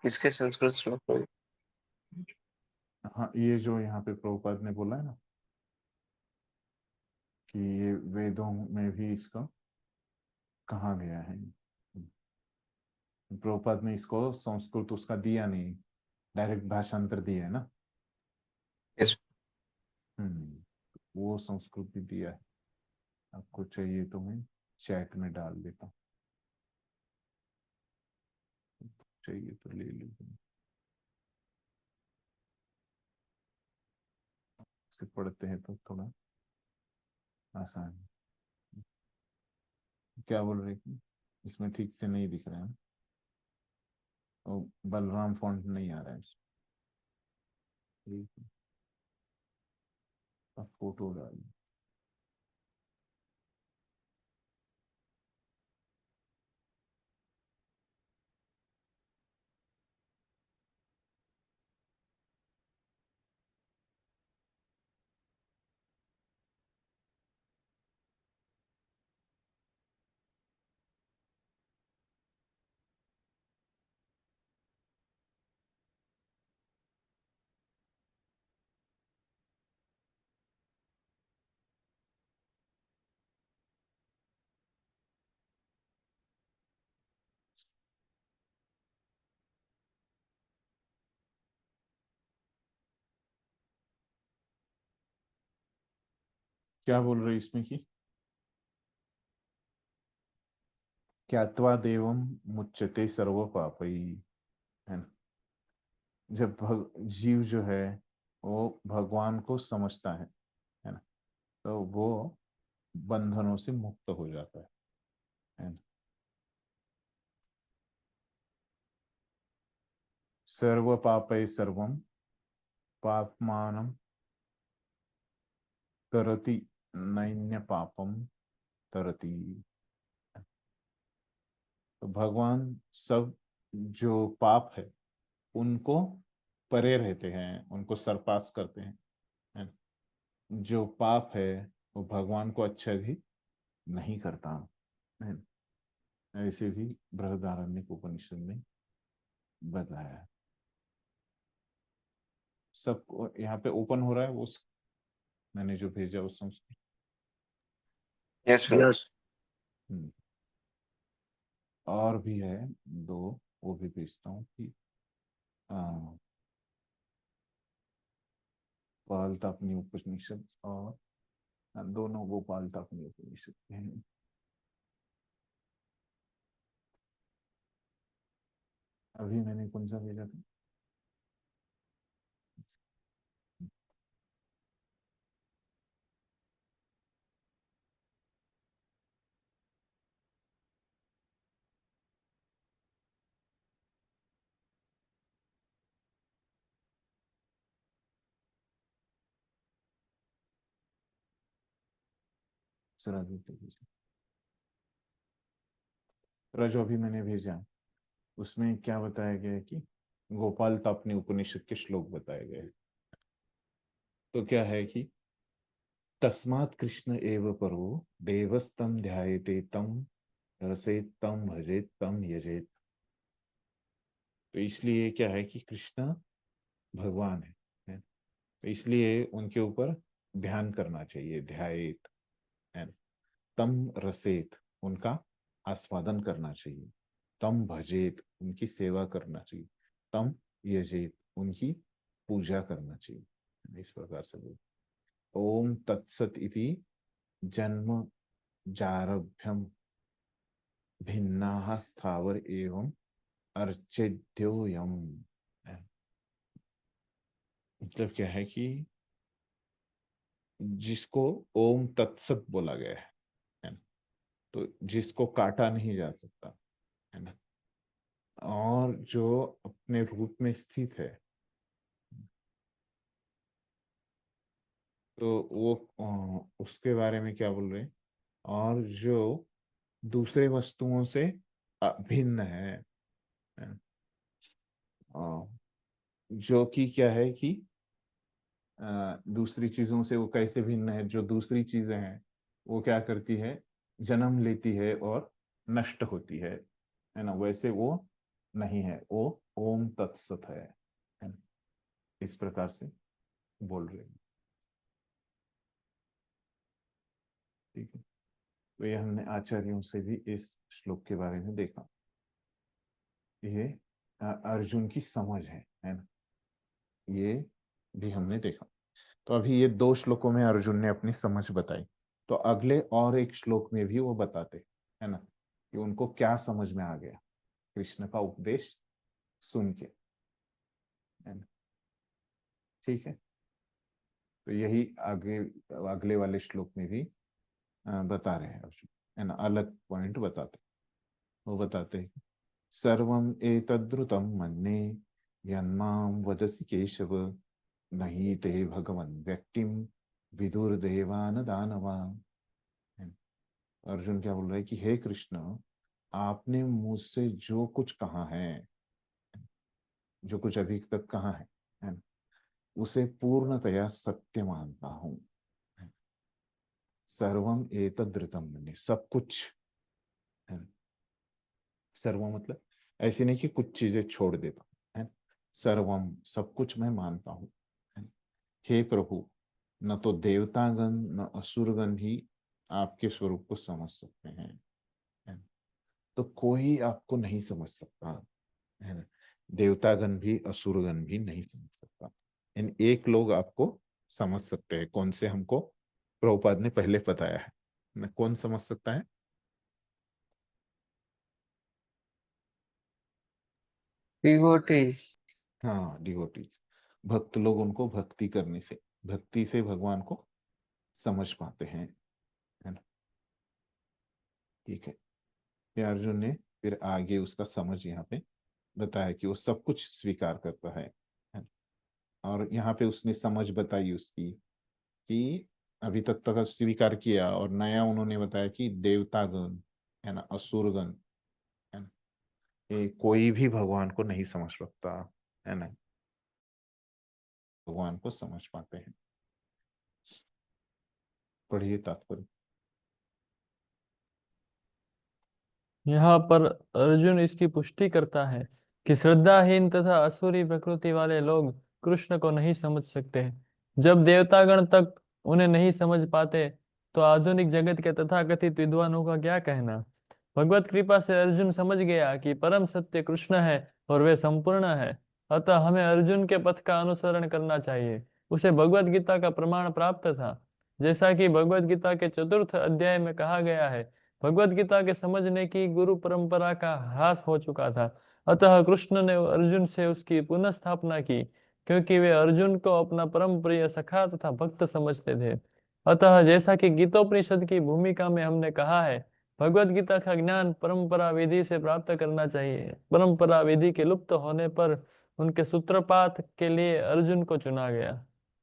किसके संस्कृत श्लोक को? हाँ, ये जो यहाँ पे प्रभुपाद ने बोला है ना कि ये वेदों में भी इसका कहा गया है। प्रभुपाद ने इसको संस्कृत उसका दिया नहीं, डायरेक्ट भाषांतर दिया है ना। Yes. वो संस्कृत भी दिया है। आपको चाहिए तो मैं चैट में डाल देता हूँ, चाहिए तो ले लीजिए। इसे पढ़ते हैं तो थोड़ा आसान है। क्या बोल रहे थे? इसमें ठीक से नहीं दिख रहा है, वो बलराम फॉन्ट नहीं आ रहा है इसमें। ठीक है, अब फोटो डाल। क्या बोल रहे इसमें कि ज्ञात्वा देवम मुच्यते सर्व पापई, है ना। जब जीव जो है वो भगवान को समझता है ना, तो वो बंधनों से मुक्त हो जाता है ना। सर्व पापै सर्वम पापमानम तरति नैन्य पापम तरति। तो भगवान सब जो पाप है उनको परे रहते हैं, उनको सरपास करते हैं। जो पाप है वो भगवान को अच्छा भी नहीं करता है। ऐसे भी बृहदारण्यक उपनिषद में बताया है। सब यहाँ पे ओपन हो रहा है, वो मैंने जो भेजा उस संस्कृत। Yes, yes. और भी है दो, वो भी भेजता हूँ कि गोपाल तापनी उपनिषद और दोनों गोपाल तापनी उपनिषद के हैं। अभी मैंने कौन सा भेजा था? जो अभी मैंने भेजा उसमें क्या बताया गया है कि गोपाल तापनी उपनिषद के श्लोक बताए गए हैं। तो क्या है कि तस्मात् कृष्ण एव परो देवस्तम ध्यायते तम रसेत तम भजेत तम यजेत। तो इसलिए क्या है कि कृष्ण भगवान है, तो इसलिए उनके ऊपर ध्यान करना चाहिए, ध्यायेत है। तम रसेत उनका आस्वादन करना चाहिए, तम भजेत उनकी सेवा करना चाहिए, तम यजेत उनकी पूजा करना चाहिए। इस प्रकार से बोल। ओम तत्सत इति जन्म जारभ्यम भिन्ना स्थावर एवं अर्चेद्योयम। मतलब क्या है कि जिसको ओम तत्सत बोला गया है ना, तो जिसको काटा नहीं जा सकता है ना, और जो अपने रूप में स्थित है, तो वो उसके बारे में क्या बोल रहे हैं। और जो दूसरे वस्तुओं से भिन्न है ना? जो कि क्या है कि दूसरी चीजों से वो कैसे भिन्न है। जो दूसरी चीजें हैं वो क्या करती है, जन्म लेती है और नष्ट होती है ना। वैसे वो नहीं है, वो ओम तत्सत है ना? इस प्रकार से बोल रहे हैं। ठीक है, तो ये हमने आचार्यों से भी इस श्लोक के बारे में देखा। ये अर्जुन की समझ है ना, ये भी हमने देखा। तो अभी ये 2 श्लोकों में अर्जुन ने अपनी समझ बताई। तो अगले और एक श्लोक में भी वो बताते है ना कि उनको क्या समझ में आ गया कृष्ण का उपदेश सुन के, है ना। ठीक है, तो यही आगे अगले वाले श्लोक में भी बता रहे हैं अर्जुन, है ना। अलग पॉइंट बताते, वो बताते हैं सर्वम एतद्रुतम मन्ये यन्माम वदसि केशव नहीं ते भगवन व्यक्तिम विदुर्देवान दानवा। अर्जुन क्या बोल रहा है कि हे कृष्ण, आपने मुझसे जो कुछ कहा है, जो कुछ अभी तक कहा है ना, उसे पूर्णतया सत्य मानता हूं। सर्वम एतद्रुतम मन्ये, सब कुछ है ना। सर्व मतलब ऐसे नहीं कि कुछ चीजें छोड़ देता हूं, है। सर्वम सब कुछ मैं मानता हूं। हे प्रभु, न तो देवतागण न असुरगण ही आपके स्वरूप को समझ सकते हैं, है ना? तो कोई आपको नहीं समझ सकता, है ना। देवतागण भी असुरगण भी नहीं समझ सकता। इन एक लोग आपको समझ सकते हैं, कौन से हमको प्रभुपाद ने पहले बताया है ना। कौन समझ सकता है? डिवोटीज। हाँ, डिवोटीज। भक्त लोग उनको भक्ति करने से, भक्ति से भगवान को समझ पाते हैं, है ना। ठीक है, ये अर्जुन ने फिर आगे उसका समझ यहाँ पे बताया कि वो सब कुछ स्वीकार करता है। और यहाँ पे उसने समझ बताई उसकी कि अभी तक स्वीकार किया, और नया उन्होंने बताया कि देवतागण, है ना, असुरगण, है ना, ये कोई भी भगवान को नहीं समझ सकता, है ना, भगवान को समझ पाते हैं। पढ़िए तात्पर्य। यहाँ पर अर्जुन इसकी पुष्टि करता है कि श्रद्धाहीन तथा असुरी प्रकृति वाले लोग कृष्ण को नहीं समझ सकते। जब देवतागण तक उन्हें नहीं समझ पाते तो आधुनिक जगत के तथाकथित विद्वानों का क्या कहना। भगवत कृपा से अर्जुन समझ गया कि परम सत्य कृष्ण है और वे संपूर्ण है। अतः हमें अर्जुन के पथ का अनुसरण करना चाहिए। उसे भगवत गीता का प्रमाण प्राप्त था। जैसा कि भगवत गीता के 4th अध्याय में कहा गया है, भगवत गीता के समझने की गुरु परंपरा का ह्रास हो चुका था। अतः कृष्ण ने अर्जुन से उसकी पुनः स्थापना की, क्योंकि वे अर्जुन को अपना परम प्रिय सखा तथा भक्त समझते थे। अतः जैसा कि गीतोपनिषद की भूमिका में हमने कहा है, भगवत गीता का ज्ञान परंपरा विधि से प्राप्त करना चाहिए। परंपरा विधि के लुप्त होने पर उनके सूत्रपात के लिए अर्जुन को चुना गया।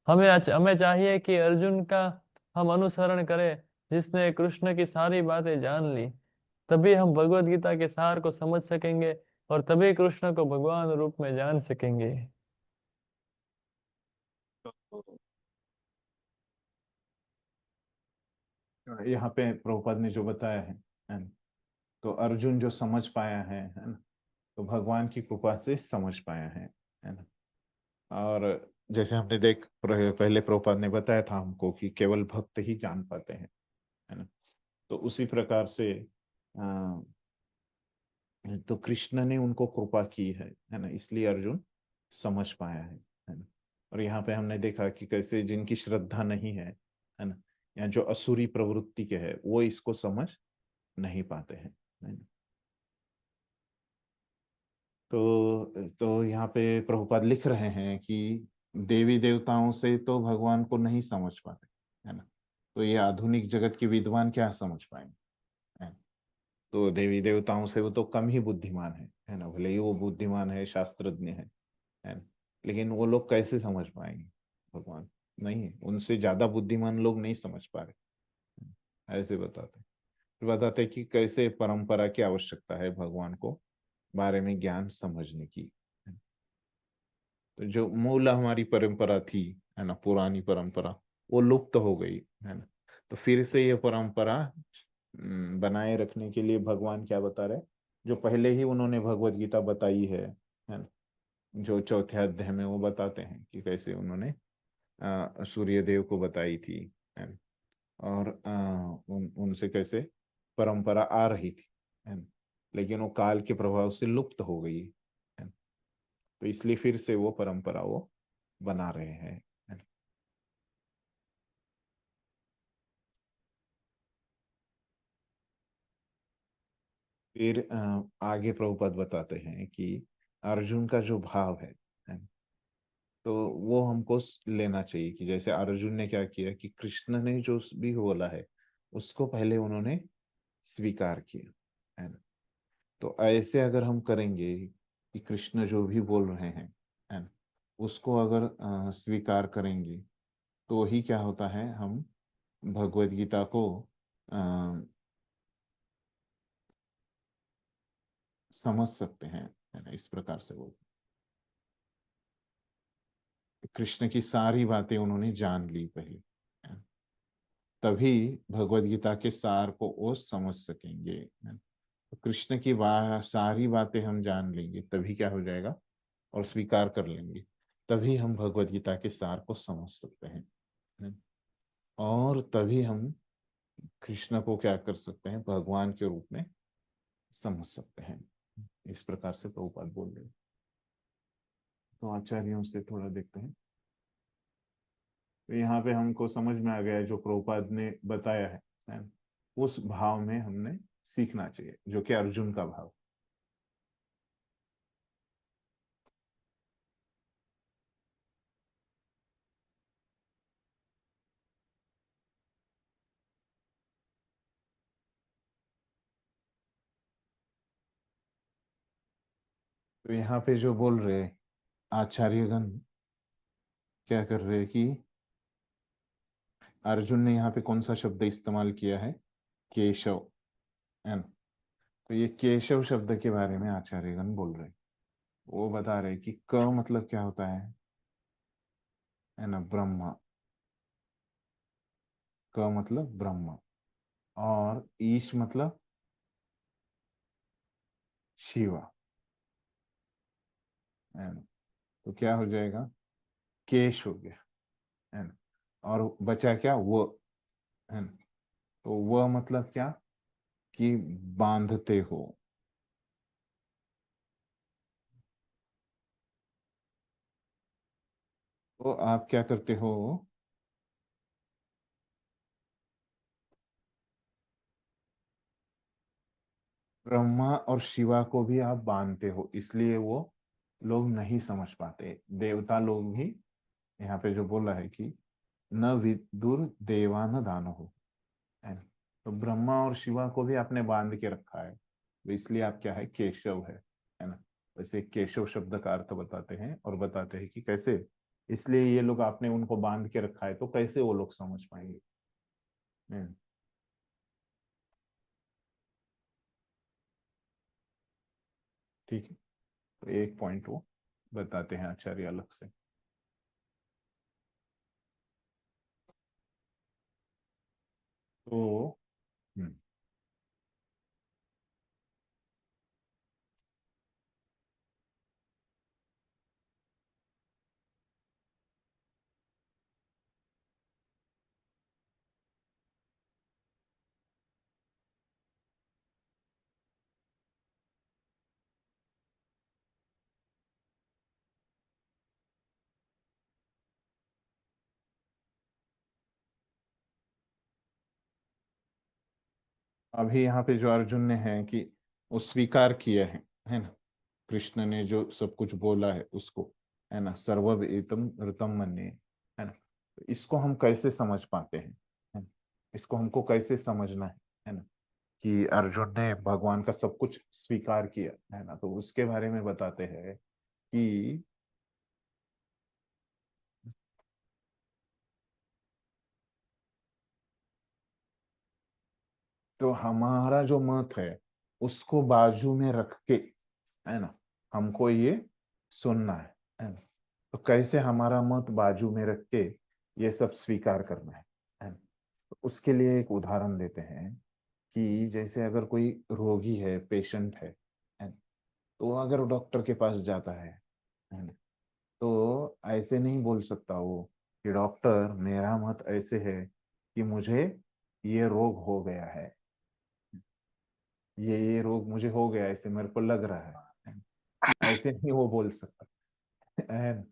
हमें चाहिए कि अर्जुन का हम अनुसरण करें, जिसने कृष्ण की सारी बातें जान ली। तभी हम भगवत गीता के सार को समझ सकेंगे और तभी कृष्ण को भगवान रूप में जान सकेंगे। यहाँ पे प्रभुपाद ने जो बताया है ना, तो अर्जुन जो समझ पाया है ना, तो भगवान की कृपा से समझ पाया है ना। और जैसे हमने पहले प्रभुपाद ने बताया था हमको कि केवल भक्त ही जान पाते हैं, है ना। तो उसी प्रकार से तो कृष्ण ने उनको कृपा की है ना, इसलिए अर्जुन समझ पाया है ना। और यहाँ पे हमने देखा कि कैसे जिनकी श्रद्धा नहीं है ना, या जो असुरी प्रवृत्ति के है, वो इसको समझ नहीं पाते हैं, है ना। तो यहाँ पे प्रभुपाद लिख रहे हैं कि देवी देवताओं से तो भगवान को नहीं समझ पाते, है ना। तो ये आधुनिक जगत के विद्वान क्या समझ पाएंगे, है ना? तो देवी देवताओं से वो तो कम ही बुद्धिमान है ना, भले ही वो बुद्धिमान है, शास्त्रज्ञ है ना, लेकिन वो लोग कैसे समझ पाएंगे भगवान। नहीं है, उनसे ज्यादा बुद्धिमान लोग नहीं समझ पा रहे, ऐसे बताते। फिर बताते कि कैसे परंपरा की आवश्यकता है भगवान को बारे में ज्ञान समझने की। तो जो मूल हमारी परंपरा थी, है ना, पुरानी परंपरा, वो लुप्त हो गई, है ना। तो फिर से ये परंपरा बनाए रखने के लिए भगवान क्या बता रहे, जो पहले ही उन्होंने भगवत गीता बताई है ना, जो चौथे अध्याय में वो बताते हैं कि कैसे उन्होंने सूर्य देव को बताई थी, है ना? और उनसे कैसे परंपरा आ रही थी, है ना? लेकिन वो काल के प्रभाव से लुप्त हो गई, है ना? तो इसलिए फिर से वो परंपरा वो बना रहे हैं, है ना? फिर आगे प्रभुपाद बताते हैं कि अर्जुन का जो भाव है ना? तो वो हमको लेना चाहिए कि जैसे अर्जुन ने क्या किया कि कृष्ण ने जो भी बोला है उसको पहले उन्होंने स्वीकार किया, है ना? तो ऐसे अगर हम करेंगे कि कृष्ण जो भी बोल रहे हैं, है ना, उसको अगर स्वीकार करेंगे तो ही क्या होता है, हम भगवत गीता को अ, समझ सकते हैं, है ना? इस प्रकार से वो कृष्ण की सारी बातें उन्होंने जान ली पहले, है ना? तभी भगवत गीता के सार को वो समझ सकेंगे, है ना? तो कृष्ण की सारी बातें हम जान लेंगे तभी क्या हो जाएगा, और स्वीकार कर लेंगे, तभी हम भगवत गीता के सार को समझ सकते हैं, है ना? और तभी हम कृष्ण को क्या कर सकते हैं, भगवान के रूप में समझ सकते हैं। इस प्रकार से प्रभुपाद बोल रहे हैं। तो आचार्यों से थोड़ा देखते हैं। तो यहाँ पे हमको समझ में आ गया जो प्रभुपाद ने बताया है ना? उस भाव में हमने सीखना चाहिए जो कि अर्जुन का भाव। तो यहाँ पे जो बोल रहे आचार्यगण क्या कर रहे हैं कि अर्जुन ने यहाँ पे कौन सा शब्द इस्तेमाल किया है, केशव, है ना? तो ये केशव शब्द के बारे में आचार्यगण बोल रहे, वो बता रहे कि क मतलब क्या होता है ना, ब्रह्मा। क मतलब ब्रह्मा, और ईश मतलब शिवा, है ना? तो क्या हो जाएगा, केश हो गया, है ना? और बचा क्या, वो, है ना? तो वह मतलब क्या, कि बांधते हो। तो आप क्या करते हो, ब्रह्मा और शिवा को भी आप बांधते हो, इसलिए वो लोग नहीं समझ पाते, देवता लोग भी। यहाँ पे जो बोला है कि न विदुर देवान दानव, है ना? तो ब्रह्मा और शिवा को भी आपने बांध के रखा है, तो इसलिए आप क्या है, केशव है ना? वैसे केशव शब्द का अर्थ बताते हैं और बताते हैं कि कैसे, इसलिए ये लोग आपने उनको बांध के रखा है, तो कैसे वो लोग समझ पाएंगे, है? ठीक है, तो एक पॉइंट वो बताते हैं आचार्य अलग से। तो अभी यहाँ पे जो अर्जुन ने है कि वो स्वीकार किया है ना? कृष्ण ने जो सब कुछ बोला है उसको, है ना, सर्ववेदम ऋतम मन्ये, है ना? तो इसको हम कैसे समझ पाते हैं, है ना? इसको हमको कैसे समझना है ना, कि अर्जुन ने भगवान का सब कुछ स्वीकार किया, है ना? तो उसके बारे में बताते हैं कि तो हमारा जो मत है उसको बाजू में रख के, है ना, हमको ये सुनना है ना? तो कैसे हमारा मत बाजू में रख के ये सब स्वीकार करना है ना? तो उसके लिए एक उदाहरण देते हैं कि जैसे अगर कोई रोगी है, पेशेंट है ना? तो वो अगर डॉक्टर के पास जाता है है ना। तो ऐसे नहीं बोल सकता वो कि डॉक्टर मेरा मत ऐसे है कि मुझे ये रोग हो गया है, ये रोग मुझे हो गया, ऐसे मेरे को लग रहा है, ऐसे नहीं वो बोल सकता है ना।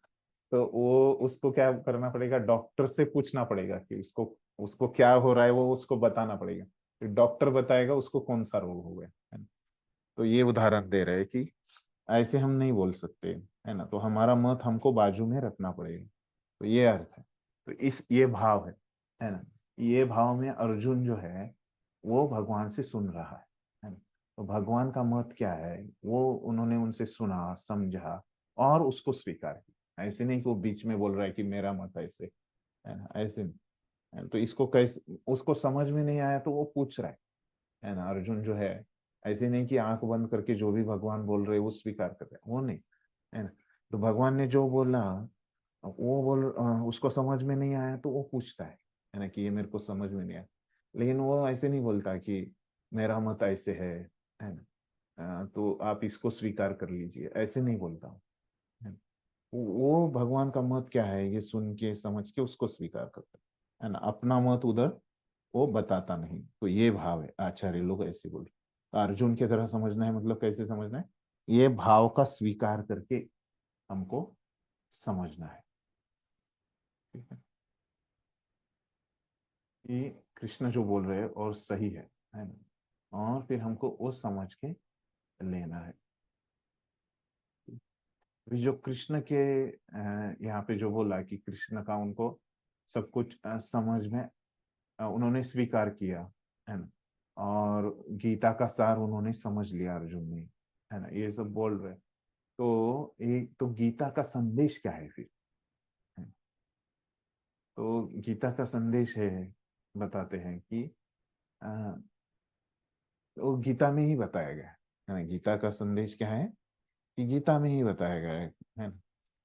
तो वो उसको क्या करना पड़ेगा, डॉक्टर से पूछना पड़ेगा कि उसको क्या हो रहा है, वो उसको बताना पड़ेगा, फिर डॉक्टर बताएगा उसको कौन सा रोग हो गया, है ना। तो ये उदाहरण दे रहे हैं कि ऐसे हम नहीं बोल सकते, है ना। तो हमारा मत हमको बाजू में रखना पड़ेगा, तो ये अर्थ है। तो ये भाव है ना। ये भाव में अर्जुन जो है वो भगवान से सुन रहा है ना। तो भगवान का मत क्या है वो उन्होंने उनसे सुना, समझा और उसको स्वीकार किया। ऐसे नहीं कि वो बीच में बोल रहा है कि मेरा मत ऐसे, है ना, ऐसे नहीं। है ना? तो इसको कैसे, उसको समझ में नहीं आया तो वो पूछ रहा है ना। अर्जुन जो है ऐसे नहीं कि आंख बंद करके जो भी भगवान बोल रहे वो स्वीकार कर रहे, वो नहीं, है ना। तो भगवान ने जो बोला उसको समझ में नहीं आया तो वो पूछता है ना, कि ये मेरे को समझ में नहीं आया। लेकिन वो ऐसे नहीं बोलता कि मेरा मत ऐसे है ना, तो आप इसको स्वीकार कर लीजिए, ऐसे नहीं बोलता हूँ, है ना। वो भगवान का मत क्या है ये सुन के समझ के उसको स्वीकार करता है ना, अपना मत उधर वो बताता नहीं। तो ये भाव है, आचार्य लोग ऐसे बोल रहे। अर्जुन की तरह समझना है, मतलब कैसे समझना है, ये भाव का स्वीकार करके हमको समझना है, ठीक है। कि कृष्ण जो बोल रहे हैं और सही है ना, और फिर हमको वो समझ के लेना है। अभी जो कृष्ण के यहाँ पे जो बोला कि कृष्ण का उनको सब कुछ समझ में उन्होंने स्वीकार किया, है ना, और गीता का सार उन्होंने समझ लिया अर्जुन ने, है ना, ये सब बोल रहे। तो एक तो गीता का संदेश क्या है फिर, है? तो गीता का संदेश है, बताते हैं कि अ, वो गीता में ही बताया गया है ना। गीता का संदेश क्या है कि गीता में ही बताया गया है ना।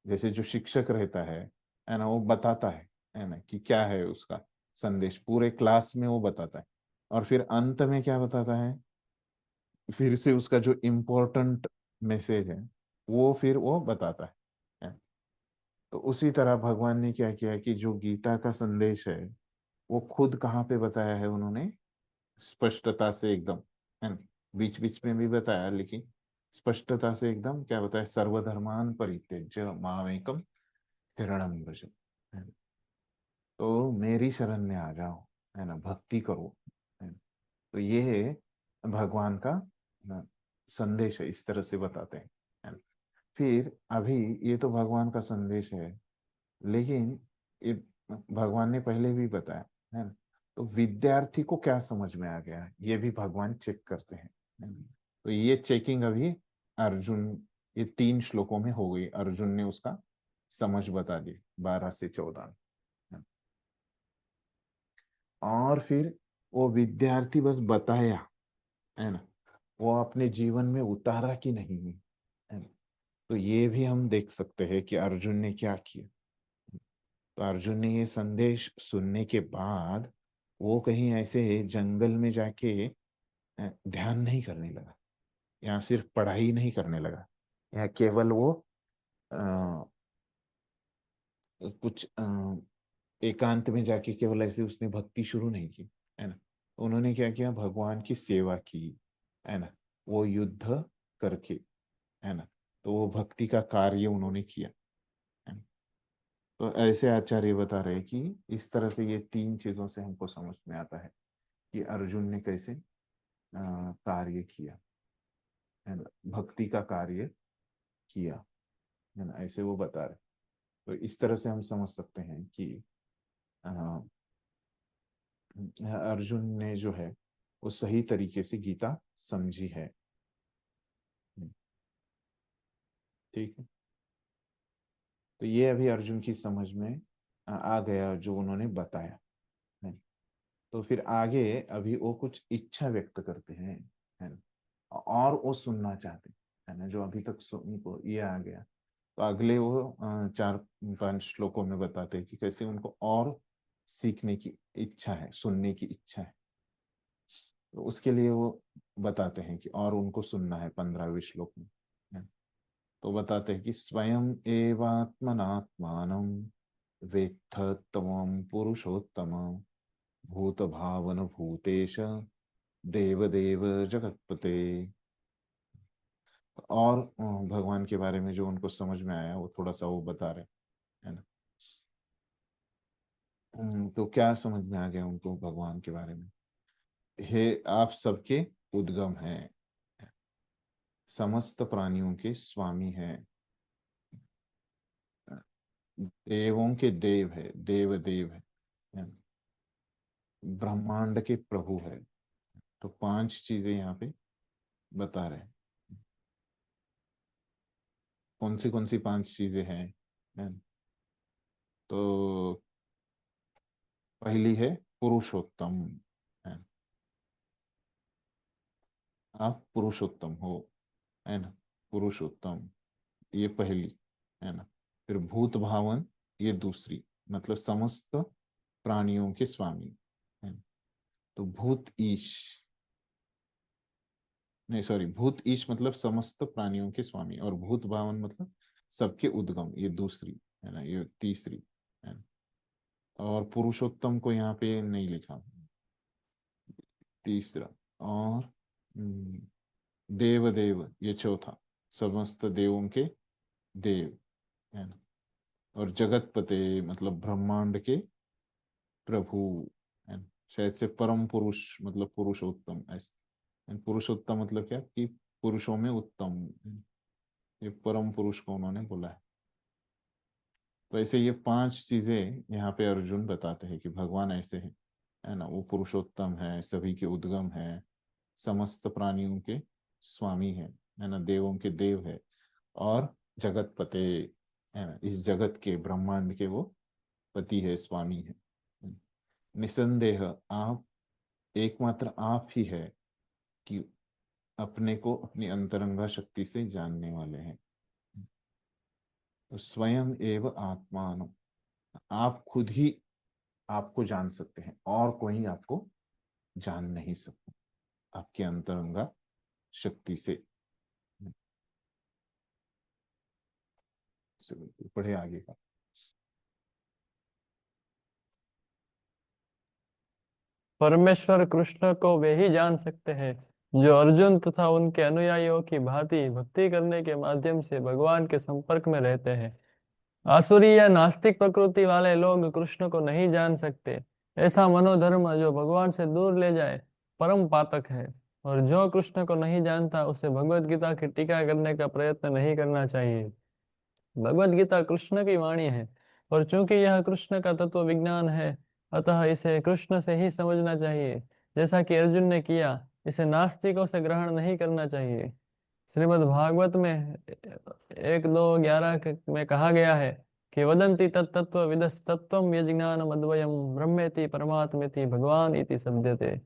जैसे जो शिक्षक रहता है ना, वो बताता है ना, कि क्या है उसका संदेश, पूरे क्लास में वो बताता है, और फिर अंत में क्या बताता है, फिर से उसका जो इम्पोर्टेंट मैसेज है वो फिर वो बताता है। तो उसी तरह भगवान ने क्या किया कि जो गीता का संदेश है वो खुद कहाँ पे बताया है उन्होंने, स्पष्टता से एकदम, है ना। बीच बीच में भी बताया लेकिन स्पष्टता से एकदम क्या बताया, सर्वधर्मान परित्यज्य मामेकम शरणम व्रज, है ना। तो मेरी शरण में आ जाओ, है ना, भक्ति करो, है ना। तो ये है भगवान का संदेश है, इस तरह से बताते हैं, है ना। फिर अभी ये तो भगवान का संदेश है, लेकिन ये भगवान ने पहले भी बताया, है ना। तो विद्यार्थी को क्या समझ में आ गया ये भी भगवान चेक करते हैं, है ना। तो ये चेकिंग अभी अर्जुन, ये 3 श्लोकों में हो गई, अर्जुन ने उसका समझ बता दी 12 से 14, है ना। और फिर वो विद्यार्थी बस बताया, है ना, वो अपने जीवन में उतारा कि नहीं, है ना। तो ये भी हम देख सकते हैं कि अर्जुन ने क्या किया। तो अर्जुन ने ये संदेश सुनने के बाद वो कहीं ऐसे जंगल में जाके ध्यान नहीं करने लगा, या सिर्फ पढ़ाई नहीं करने लगा, या केवल वो अ, कुछ एकांत में जाके केवल ऐसे उसने भक्ति शुरू नहीं की, है ना। उन्होंने क्या किया, भगवान की सेवा की, है ना, वो युद्ध करके, है ना। तो वो भक्ति का कार्य उन्होंने किया, है ना। तो ऐसे आचार्य बता रहे कि इस तरह से ये 3 चीजों से हमको समझ में आता है कि अर्जुन ने कैसे कार्य किया, है ना, भक्ति का कार्य किया, है ना, ऐसे वो बता रहे। तो इस तरह से हम समझ सकते हैं कि अ, अर्जुन ने जो है वो सही तरीके से गीता समझी है, ठीक है। तो ये अभी अर्जुन की समझ में आ गया जो उन्होंने बताया है। तो फिर आगे अभी वो कुछ इच्छा व्यक्त करते हैं, है ना, और वो सुनना चाहते हैं, है ना। जो अभी तक उनको ये आ गया, तो अगले वो 4-5 श्लोकों में बताते हैं कि कैसे उनको और सीखने की इच्छा है, सुनने की इच्छा है। तो उसके लिए वो बताते हैं कि और उनको सुनना है 15वें श्लोक में, है। तो बताते हैं कि स्वयं एवात्मनात्मानं वेत्थ तमं पुरुषोत्तम भूत भावन भूतेश देवदेव जगतपते। और भगवान के बारे में जो उनको समझ में आया वो थोड़ा सा वो बता रहे है ना। तो क्या समझ में आ गया उनको भगवान के बारे में? हे आप सबके उद्गम हैं, समस्त प्राणियों के स्वामी हैं, देवों के देव है, देव देव है, ब्रह्मांड के प्रभु है। तो 5 चीजें यहाँ पे बता रहे हैं। कौन सी 5 चीजें हैं है? तो पहली है पुरुषोत्तम है, आप पुरुषोत्तम हो, है ना। पुरुषोत्तम ये पहली है ना। फिर भूत भावन ये दूसरी, मतलब समस्त प्राणियों के स्वामी है ना। तो भूत ईश, नहीं सॉरी, भूत ईश मतलब समस्त प्राणियों के स्वामी, और भूत भावन मतलब सबके उद्गम, ये दूसरी है ना, ये तीसरी है ना। और पुरुषोत्तम को यहाँ पे नहीं लिखा, तीसरा। और देव देव ये चौथा, समस्त देवों के देव है ना। और जगतपते मतलब ब्रह्मांड के प्रभु है ना। शायद से परम पुरुष मतलब पुरुषोत्तम ऐसे, पुरुषोत्तम मतलब क्या कि पुरुषों में उत्तम, ये परम पुरुष को उन्होंने बोला है। तो ऐसे ये 5 चीजें यहाँ पे अर्जुन बताते हैं कि भगवान ऐसे हैं है ना। वो पुरुषोत्तम है, सभी के उद्गम है, समस्त प्राणियों के स्वामी है ना, देवों के देव है, और जगत पते है ना, इस जगत के ब्रह्मांड के वो पति है, स्वामी है। निसंदेह आप, एकमात्र आप ही है कि अपने को अपनी अंतरंगा शक्ति से जानने वाले हैं। तो स्वयं एव आत्मान, आप खुद ही आपको जान सकते हैं, और कोई आपको जान नहीं सकता आपके अंतरंगा शक्ति से। पढ़े आगे का। परमेश्वर कृष्ण को वे ही जान सकते हैं जो अर्जुन तथा उनके अनुयायियों की भांति भक्ति करने के माध्यम से भगवान के संपर्क में रहते हैं। आसुरी या नास्तिक प्रकृति वाले लोग कृष्ण को नहीं जान सकते। ऐसा मनोधर्म जो भगवान से दूर ले जाए परम पातक है, और जो कृष्ण को नहीं जानता उसे भगवत गीता की टीका करने का प्रयत्न नहीं करना चाहिए। भगवत गीता कृष्ण की वाणी है, और चूंकि यह कृष्ण का तत्व विज्ञान है, अतः इसे कृष्ण से ही समझना चाहिए। जैसा कि अर्जुन ने किया, इसे नास्तिकों से ग्रहण नहीं करना चाहिए। श्रीमद् भागवत में 1-2-11 में कहा गया है कि वदंती तत्तत्व विदस्तत्वम यज्ञानम अद्वयम ब्रह्मेति परमात्मेति भगवान इति शब्दते।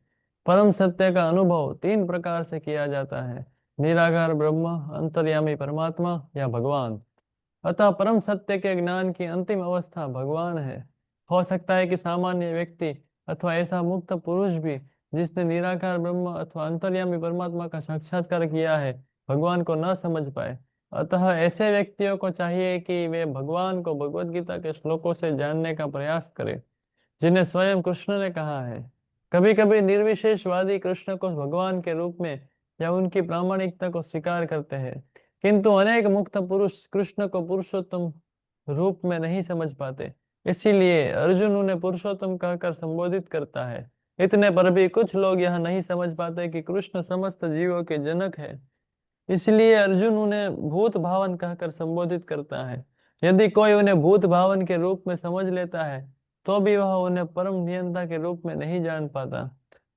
परम सत्य का अनुभव 3 प्रकार से किया जाता है: निराकार ब्रह्म, अंतर्यामी परमात्मा या भगवान। अतः परम सत्य के ज्ञान की अंतिम अवस्था भगवान है। हो सकता है कि सामान्य व्यक्ति अथवा ऐसा मुक्त पुरुष भी जिसने निराकार ब्रह्म अथवा अंतर्यामी परमात्मा का साक्षात्कार किया है, भगवान को न समझ पाए। अतः ऐसे व्यक्तियों को चाहिए कि वे भगवान को भगवत गीता के श्लोकों से जानने का प्रयास करें, जिन्हें स्वयं कृष्ण ने कहा है। कभी कभी निर्विशेषवादी कृष्ण को भगवान के रूप में या उनकी प्रामाणिकता को स्वीकार करते हैं, किंतु अनेक मुक्त पुरुष कृष्ण को पुरुषोत्तम रूप में नहीं समझ पाते। इसीलिए अर्जुन उन्हें पुरुषोत्तम कहकर संबोधित करता है। इतने पर भी कुछ लोग यह नहीं समझ पाते कि कृष्ण समस्त जीवों के जनक है, इसलिए अर्जुन उन्हें भूत भावन कहकर संबोधित करता है। यदि कोई उन्हें भूत भावन के रूप में समझ लेता है, तो भी वह उन्हें परम नियंता के रूप में नहीं जान पाता।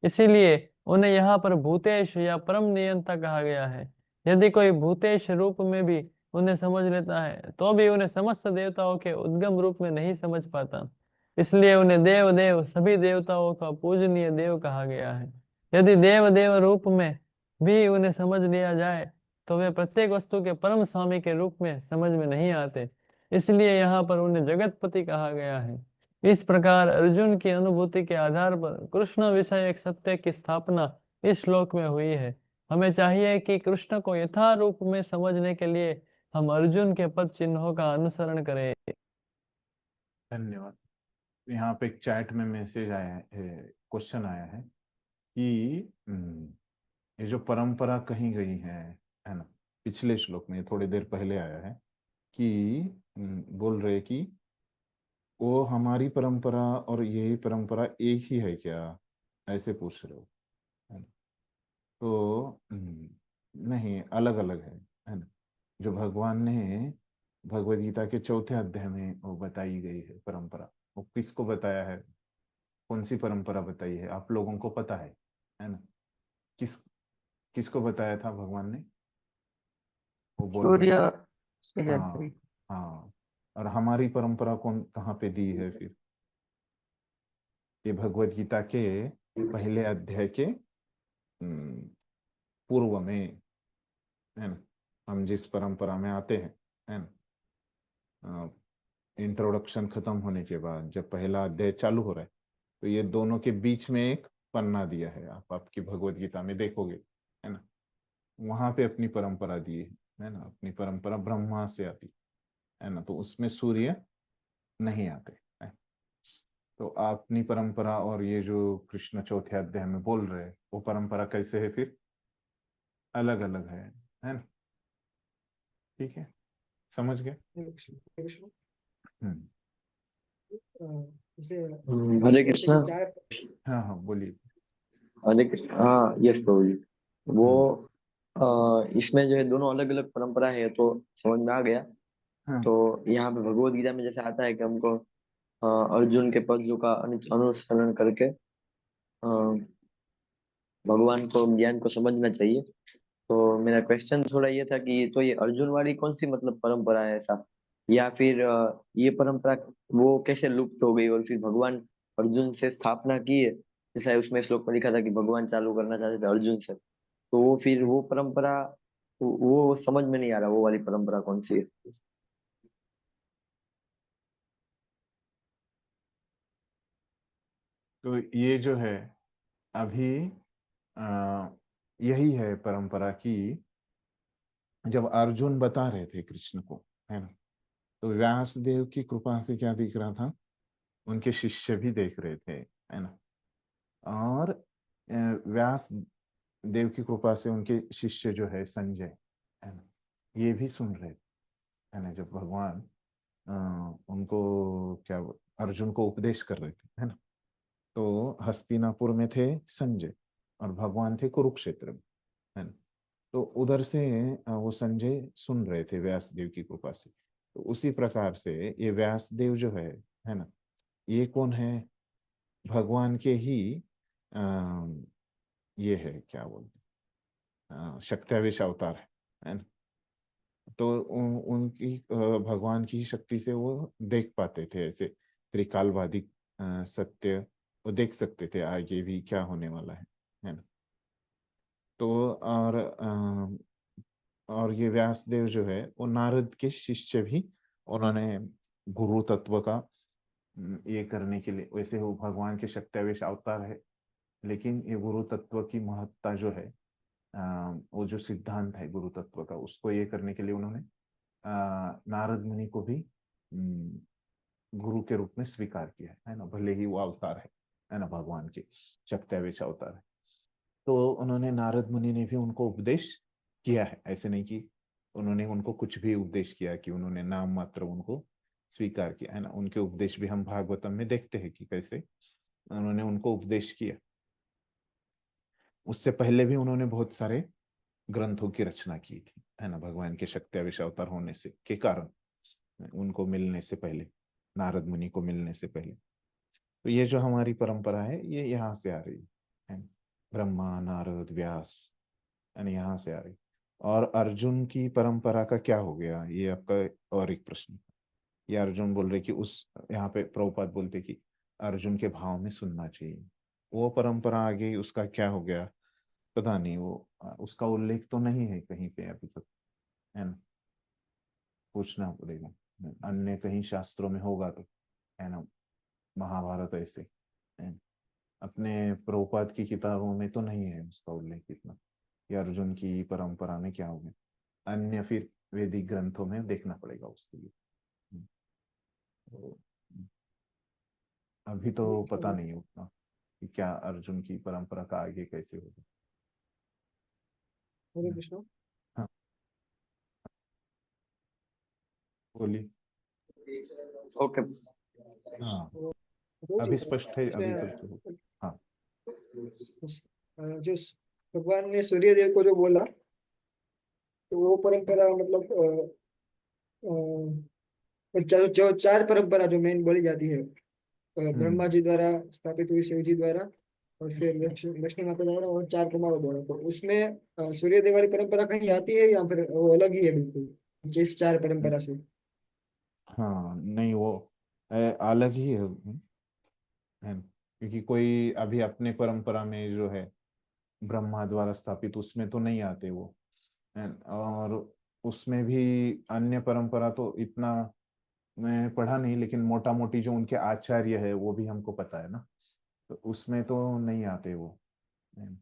इसीलिए उन्हें यहाँ पर भूतेश या परम नियंता कहा गया है। यदि कोई भूतेश रूप में भी उन्हें समझ लेता है, तो भी उन्हें समस्त देवताओं के उद्गम रूप में नहीं समझ पाता। इसलिए उन्हें देव देव, सभी देवताओं का पूजनीय देव कहा गया है। यदि देव देव रूप में भी उन्हें समझ लिया जाए, तो वे प्रत्येक वस्तु के परम स्वामी के रूप में समझ में नहीं आते। इसलिए यहाँ पर उन्हें जगतपति कहा गया है। इस प्रकार अर्जुन की अनुभूति के आधार पर कृष्ण विषय एक सत्य की स्थापना इस श्लोक में हुई है। हमें चाहिए कि कृष्ण को यथारूप में समझने के लिए हम अर्जुन के पद चिन्हों का अनुसरण करें। धन्यवाद। यहाँ पे एक चैट में मैसेज आया है, क्वेश्चन आया है कि ये जो परंपरा कही गई है ना, पिछले श्लोक में थोड़ी देर पहले आया है कि बोल रहे कि वो हमारी परंपरा और यही परंपरा एक ही है क्या, ऐसे पूछ रहे हो, है ना। तो नहीं, अलग अलग है ना। जो भगवान ने भगवद गीता के 4थे अध्याय में वो बताई गई है परंपरा, वो किसको बताया है, कौन सी परंपरा बताई है, आप लोगों को पता है ना। किस किसको बताया था भगवान ने, वो बोल रहे सूर्य हैं। सूर्य हाँ देव। हाँ। और हमारी परंपरा कौन कहाँ पे दी है फिर, ये भगवद गीता के पहले अध्याय के पूर्व में, है ना। हम जिस परंपरा में आते हैं, है ना, इंट्रोडक्शन खत्म होने के बाद जब पहला अध्याय चालू हो रहा है, तो ये दोनों के बीच में एक पन्ना दिया है, आप आपकी भगवद गीता में देखोगे, है ना। वहां पे अपनी परंपरा दी है ना। अपनी परंपरा ब्रह्मा से आती है ना, तो उसमें सूर्य नहीं आते है। तो अपनी परंपरा और ये जो कृष्ण 4थे अध्याय में बोल रहे हैं, वो परंपरा कैसे है फिर, अलग अलग है ना। ठीक है, समझ गए। हम्म। हरे कृष्णा। हाँ हाँ, बोलिए। हरे कृष्ण, हाँ, यस प्रभु जी। वो हम्म। इसमें जो है दोनों अलग अलग परंपरा है तो समझ में आ गया। हाँ तो यहाँ पे भगवत गीता में जैसे आता है कि हमको अर्जुन के पदों का अनुसरण करके भगवान को ज्ञान को समझना चाहिए। तो मेरा क्वेश्चन थोड़ा ये था कि तो ये अर्जुन वाली कौन सी मतलब परंपरा है ऐसा, या फिर ये परंपरा वो कैसे लुप्त हो गई और फिर भगवान अर्जुन से स्थापना की है, जैसा उसमें श्लोक में लिखा था कि भगवान चालू करना चाहते थे अर्जुन से। तो वो फिर वो परंपरा वो समझ में नहीं आ रहा वो वाली परंपरा कौन सी है। तो ये जो है अभी आ, यही है परंपरा की। जब अर्जुन बता रहे थे कृष्ण को, है ना, तो व्यास देव की कृपा से क्या दिख रहा था, उनके शिष्य भी देख रहे थे, है ना। और व्यास देव की कृपा से उनके शिष्य जो है संजय, है ना, ये भी सुन रहे थे, है ना। जब भगवान उनको क्या अर्जुन को उपदेश कर रहे थे, है ना, तो हस्तिनापुर में थे संजय और भगवान थे कुरुक्षेत्र में, है ना। तो उधर से वो संजय सुन रहे थे व्यासदेव की कृपा से। तो उसी प्रकार से ये व्यासदेव जो है ना, ये कौन है, भगवान के ही आ, ये है क्या बोलते शक्त्यावेश अवतार है ना। तो उनकी भगवान की शक्ति से वो देख पाते थे ऐसे त्रिकालवादी सत्य, वो देख सकते थे आगे भी क्या होने वाला है ना। तो और ये व्यासदेव जो है वो नारद के शिष्य भी, उन्होंने गुरु तत्व का ये करने के लिए, वैसे वो भगवान के शक्त्यावेश अवतार है, लेकिन ये गुरु तत्व की महत्ता जो है, वो जो सिद्धांत है गुरु तत्व का, उसको ये करने के लिए उन्होंने नारद मुनि को भी गुरु के रूप में स्वीकार किया है ना। भले ही वो अवतार है ना, भगवान के शक्त्यावेश अवतार है। तो उन्होंने नारद मुनि ने भी उनको उपदेश किया है, ऐसे नहीं कि उन्होंने उनको कुछ भी उपदेश किया कि उन्होंने नाम मात्र उनको स्वीकार किया, है ना। उनके उपदेश भी हम भागवतम में देखते हैं कि कैसे उन्होंने उनको उपदेश किया। उससे पहले भी उन्होंने बहुत सारे ग्रंथों की रचना की थी, है ना, भगवान के शक्त्यावेश अवतार होने से के कारण, उनको मिलने से पहले, नारद मुनि को मिलने से पहले। तो ये जो हमारी परंपरा है ये यहाँ से आ रही है, ब्रह्मा नारद व्यास, यानी यहाँ से आ रही। और अर्जुन की परंपरा का क्या हो गया, ये आपका और एक प्रश्न। ये अर्जुन बोल रहे कि उस, यहाँ पे प्रभुपाद बोलते कि अर्जुन के भाव में सुनना चाहिए, वो परंपरा आगे उसका क्या हो गया पता नहीं। वो उसका उल्लेख तो नहीं है कहीं पे अभी तक, है ना, पूछना पड़ेगा, अन्य कहीं शास्त्रों में होगा तो, है ना, महाभारत ऐसे, है ना। अपने प्रभुपाद की किताबों में तो नहीं है उसका उल्लेख इतना कि अर्जुन की परंपरा में क्या हो गया। अन्य फिर वैदिक ग्रंथों में देखना पड़ेगा उसके लिए। तो अभी तो पता नहीं उतना कि क्या अर्जुन की परंपरा का आगे कैसे होगा। हरे कृष्ण। हाँ बोलिए। ओके। हाँ तो अभी स्पष्ट है, अभी तो इसमें हाँ जो भगवान ने सूर्य देव को जो बोला, तो वो परंपरा मतलब जो चार परंपरा जो मेन बोली जाती है, ब्रह्मा जी द्वारा स्थापित हुई, शिव जी द्वारा, और फिर लक्ष्मी माता द्वारा, और चार कुमारों द्वारा, तो उसमें सूर्य देव वाली परंपरा कहीं आती है या फिर वो अलग ही है बिल्कुल जिस चार परंपरा से? हाँ नहीं वो अलग ही है ना? क्योंकि कोई अभी अपने परंपरा में जो है ब्रह्मा द्वारा स्थापित उसमें तो नहीं आते वो है। और उसमें भी अन्य परंपरा तो इतना मैं पढ़ा नहीं, लेकिन मोटा मोटी जो उनके आचार्य है वो भी हमको पता है ना, तो उसमें तो नहीं आते वो है।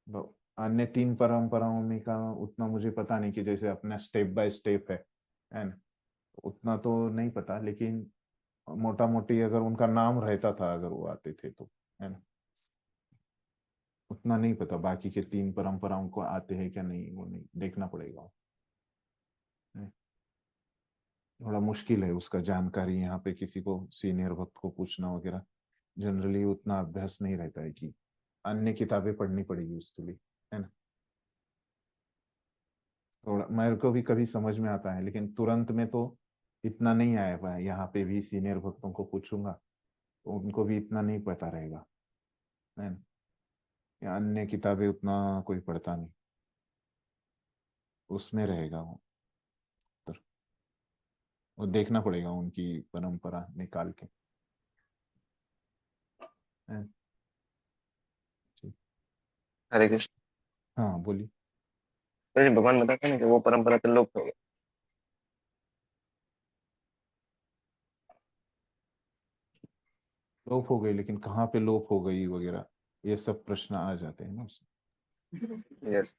तो अन्य तीन परंपराओं में का उतना मुझे पता नहीं कि जैसे अपना स्टेप बाय स्टेप है ना, उतना तो नहीं पता, लेकिन मोटा मोटी अगर उनका नाम रहता था अगर वो आते थे तो है ना, उतना नहीं पता बाकी के तीन परंपराओं को आते हैं क्या नहीं, वो नहीं देखना पड़ेगा। है। थोड़ा मुश्किल है उसका जानकारी यहाँ पे किसी को सीनियर भक्त को पूछना वगैरह, जनरली उतना अभ्यास नहीं रहता है कि अन्य किताबें पढ़नी पड़ेगी उसके लिए है ना। थोड़ा मेरे को भी कभी समझ में आता है लेकिन तुरंत में तो इतना नहीं आया पाया। यहाँ पे भी सीनियर भक्तों को पूछूंगा तो उनको भी इतना नहीं पता रहेगा है ना, या अन्य किताबें उतना कोई पढ़ता नहीं, उसमें रहेगा वो। तो वो देखना पड़ेगा उनकी परंपरा निकाल के है। ठीक। हरे कृष्ण। हाँ बोलिए। तो भगवान बताते हैं ना कि वो परंपरा तो लोप हो गई। लोप हो गई, लेकिन कहाँ पे लोप हो गई वगैरह ये सब प्रश्न आ जाते हैं ना उसमें। यस।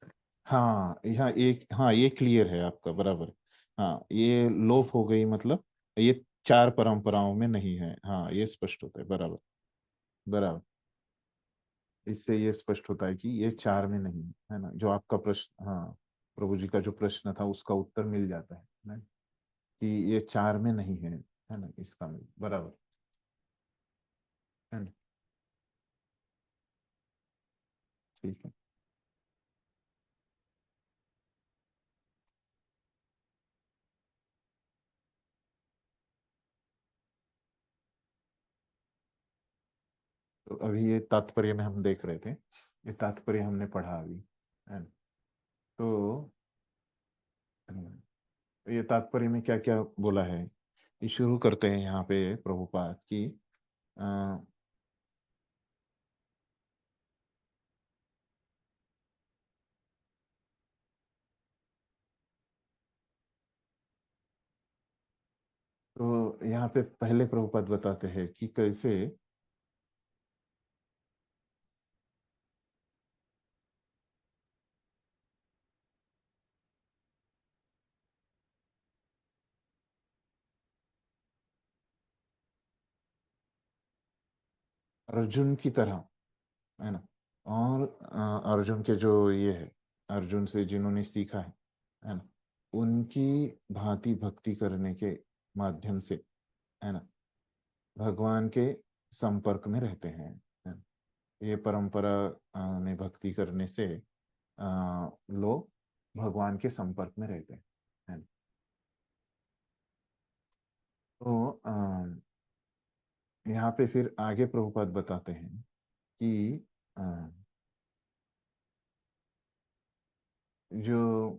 हाँ यहाँ एक, हाँ ये क्लियर है आपका बराबर। हाँ ये लोप हो गई मतलब ये चार परंपराओं में नहीं है, हाँ ये स्पष्ट होता है बराबर। बराबर, इससे ये स्पष्ट होता है कि ये चार में नहीं है ना, जो आपका प्रश्न, हाँ प्रभु जी का जो प्रश्न था उसका उत्तर मिल जाता है ना, कि ये चार में नहीं है ना, इसका बराबर है ना। ठीक है। तो अभी ये तात्पर्य में हम देख रहे थे, ये तात्पर्य हमने पढ़ा अभी है ना। तो ये तात्पर्य में क्या क्या बोला है, ये शुरू करते हैं यहाँ पे प्रभुपाद की अ, तो यहाँ पे पहले प्रभुपाद बताते हैं कि कैसे अर्जुन की तरह है ना, और अर्जुन के जो ये है, अर्जुन से जिन्होंने सीखा है ना, उनकी भांति भक्ति करने के माध्यम से है ना भगवान के संपर्क में रहते हैं है ना? ये परंपरा में भक्ति करने से लोग भगवान के संपर्क में रहते हैं है ना? तो यहाँ पे फिर आगे प्रभुपाद बताते हैं कि अ, जो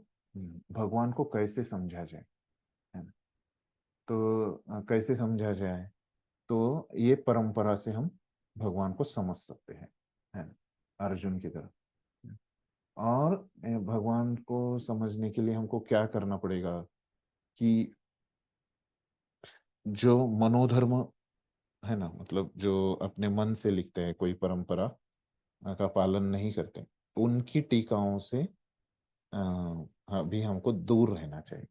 भगवान को कैसे समझा जाए है ना, तो कैसे समझा जाए, तो ये परंपरा से हम भगवान को समझ सकते हैं है ना, अर्जुन की तरह। और भगवान को समझने के लिए हमको क्या करना पड़ेगा कि जो मनोधर्म है ना, मतलब जो अपने मन से लिखते हैं, कोई परंपरा का पालन नहीं करते, उनकी टीकाओं से अभी हमको दूर रहना चाहिए,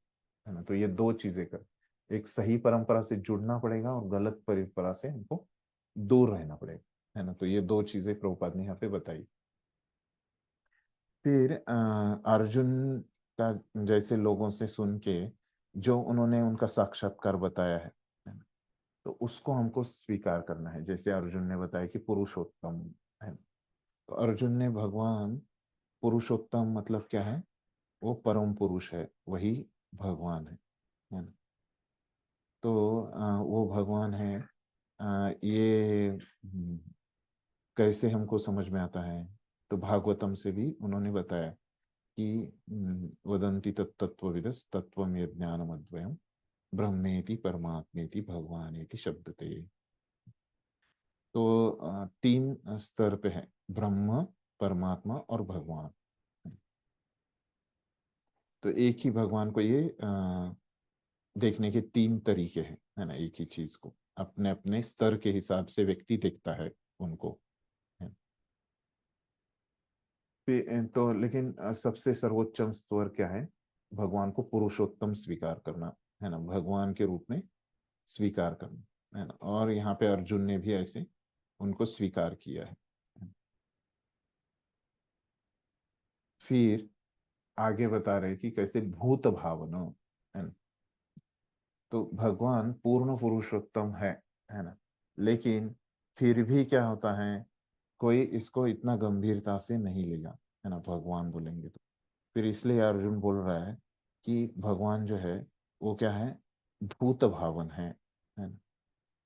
है ना। तो ये दो चीजें कर, एक सही परंपरा से जुड़ना पड़ेगा और गलत परंपरा से हमको दूर रहना पड़ेगा, है ना। तो ये दो चीजें प्रभुपाद ने यहाँ पे बताई। फिर अर्जुन का जैसे लोगों से सुन के जो उन्होंने उनका साक्षात्कार बताया है ना, तो उसको हमको स्वीकार करना है। जैसे अर्जुन ने बताया कि पुरुषोत्तम है, तो अर्जुन ने भगवान पुरुषोत्तम मतलब क्या है, वो परम पुरुष है, वही भगवान है ना। तो वो भगवान है। ये कैसे हमको समझ में आता है, तो भागवतम से भी उन्होंने बताया कि वदन्ति तत्त्वविदस् तत्त्वम् यज्ञानमद्वयम् ब्रह्मेति परमात्मेति भगवानेति शब्दते। तो तीन स्तर पे है, ब्रह्म, परमात्मा और भगवान। तो एक ही भगवान को ये देखने के तीन तरीके हैं, है ना। एक ही चीज को अपने अपने स्तर के हिसाब से व्यक्ति देखता है उनको, है। तो लेकिन सबसे सर्वोच्चम स्तर क्या है, भगवान को पुरुषोत्तम स्वीकार करना, है ना, भगवान के रूप में स्वीकार करना, है ना। और यहाँ पे अर्जुन ने भी ऐसे उनको स्वीकार किया है। फिर आगे बता रहे कि कैसे भूत भावना, है ना। तो भगवान पूर्ण पुरुषोत्तम है ना, लेकिन फिर भी क्या होता है, कोई इसको इतना गंभीरता से नहीं लेगा, है ना, भगवान बोलेंगे तो। फिर इसलिए अर्जुन बोल रहा है कि भगवान जो है वो क्या है, भूत भावन है ना।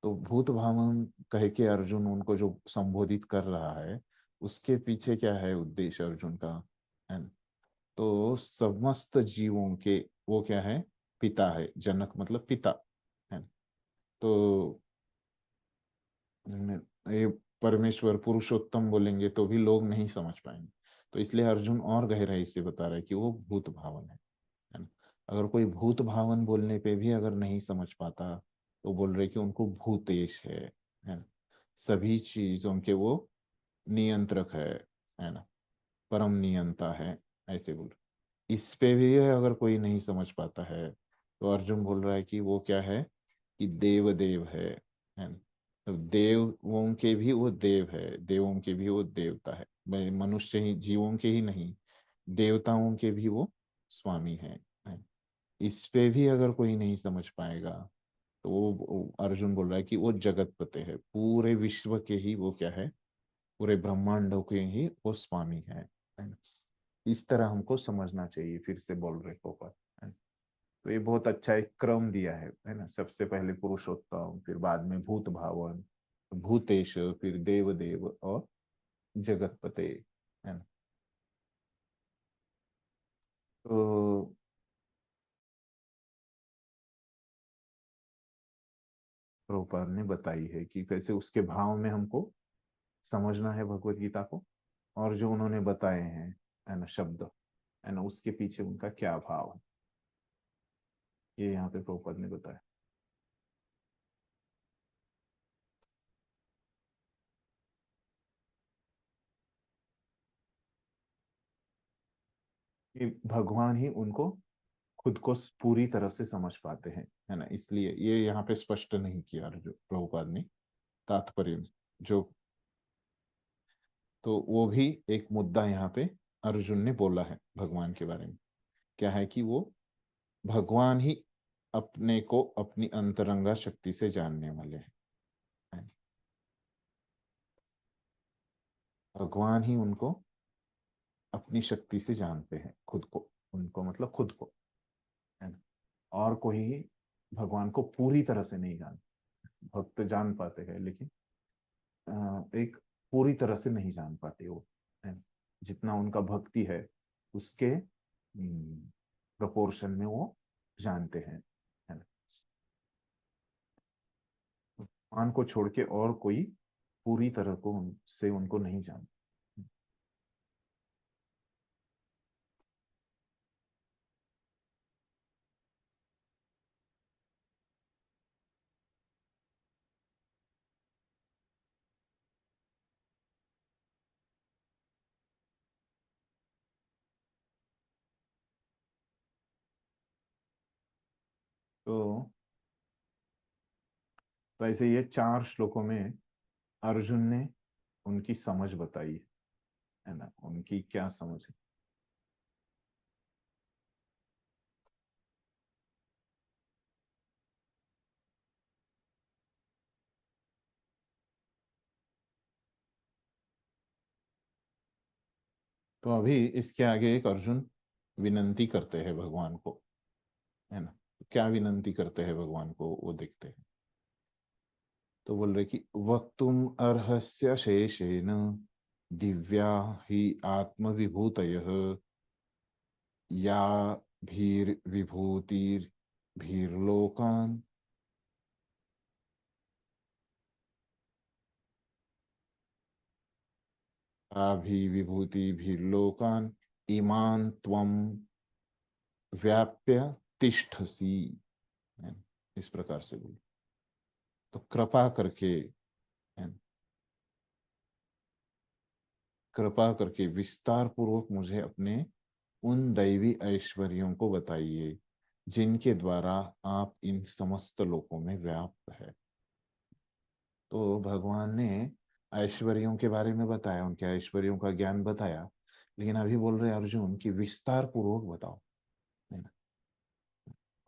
तो भूत भावन कह के अर्जुन उनको जो संबोधित कर रहा है, उसके पीछे क्या है उद्देश्य अर्जुन का, है ना। तो समस्त जीवों के वो क्या है, पिता है, जनक मतलब पिता, है ना। तो ये परमेश्वर पुरुषोत्तम बोलेंगे तो भी लोग नहीं समझ पाएंगे। तो इसलिए अर्जुन और गहराई से बता रहा है कि वो भूत भावन है ना। अगर कोई भूत भावन बोलने पे भी अगर नहीं समझ पाता, तो बोल रहे कि उनको भूतेश है ना। सभी चीजों के वो नियंत्रक है ना, परम नियंता है, ऐसे बोल रहे। इस पे भी अगर कोई नहीं समझ पाता है, तो अर्जुन बोल रहा है कि वो क्या है, कि देव देव है ना। तो देवों के भी वो देव है, देवों के भी वो देवता है, भाई मनुष्य ही जीवों के ही नहीं, देवताओं के भी वो स्वामी है। इस पे भी अगर कोई नहीं समझ पाएगा, तो वो अर्जुन बोल रहा है कि वो जगतपते है, पूरे विश्व के ही वो क्या है, पूरे ब्रह्मांडों के ही वो स्वामी है ना। इस तरह हमको समझना चाहिए, फिर से बोल रहे पोपट, है ना। तो ये बहुत अच्छा एक क्रम दिया है ना। सबसे पहले पुरुषोत्तम, फिर बाद में भूत भावन, भूतेश, फिर देव देव और जगतपते, है ना। तो प्रभुपाद ने बताई है कि कैसे उसके भाव में हमको समझना है भगवत गीता को, और जो उन्होंने बताए हैं, है ना, शब्द, है ना, उसके पीछे उनका क्या भाव है, ये यहाँ पे प्रभुपाद ने बताया। कि भगवान ही उनको खुद को पूरी तरह से समझ पाते हैं, है ना। इसलिए ये यहाँ पे स्पष्ट नहीं किया जो प्रभुपाद ने तात्पर्य में, जो तो वो भी एक मुद्दा यहाँ पे अर्जुन ने बोला है भगवान के बारे में। क्या है कि वो भगवान ही अपने को अपनी अंतरंगा शक्ति से जानने वाले हैं। भगवान ही उनको अपनी शक्ति से जानते हैं, खुद को, उनको मतलब खुद को, है ना। और कोई भगवान को पूरी तरह से नहीं जानता। भक्त जान पाते हैं, लेकिन एक पूरी तरह से नहीं जान पाते वो, है ना। जितना उनका भक्ति है उसके प्रपोर्शन में वो जानते हैं, है ना। भगवान को छोड़ के और कोई पूरी तरह को से उनको नहीं जानता। तो ऐसे ये 4 श्लोकों में अर्जुन ने उनकी समझ बताई है ना, उनकी क्या समझ है। तो अभी इसके आगे एक अर्जुन विनंती करते हैं भगवान को, है ना। क्या विनंती करते हैं भगवान को वो देखते हैं। तो बोल रहे कि वक्तुम अर्हस्य शेषेण दिव्या ही आत्मविभूतयः या भीर्विभूतिर्भीर्लोकान् आभिविभूतिर्भीर्लोकान् इमान् त्वं व्याप्य तिष्ठसि, है ना? इस प्रकार से बोल। तो कृपा करके, है ना, कृपा करके विस्तार पूर्वक मुझे अपने उन दैवी ऐश्वर्यों को बताइए जिनके द्वारा आप इन समस्त लोकों में व्याप्त है। तो भगवान ने ऐश्वर्यों के बारे में बताया, उनके ऐश्वर्यों का ज्ञान बताया, लेकिन अभी बोल रहे अर्जुन की विस्तार पूर्वक बताओ, है ना।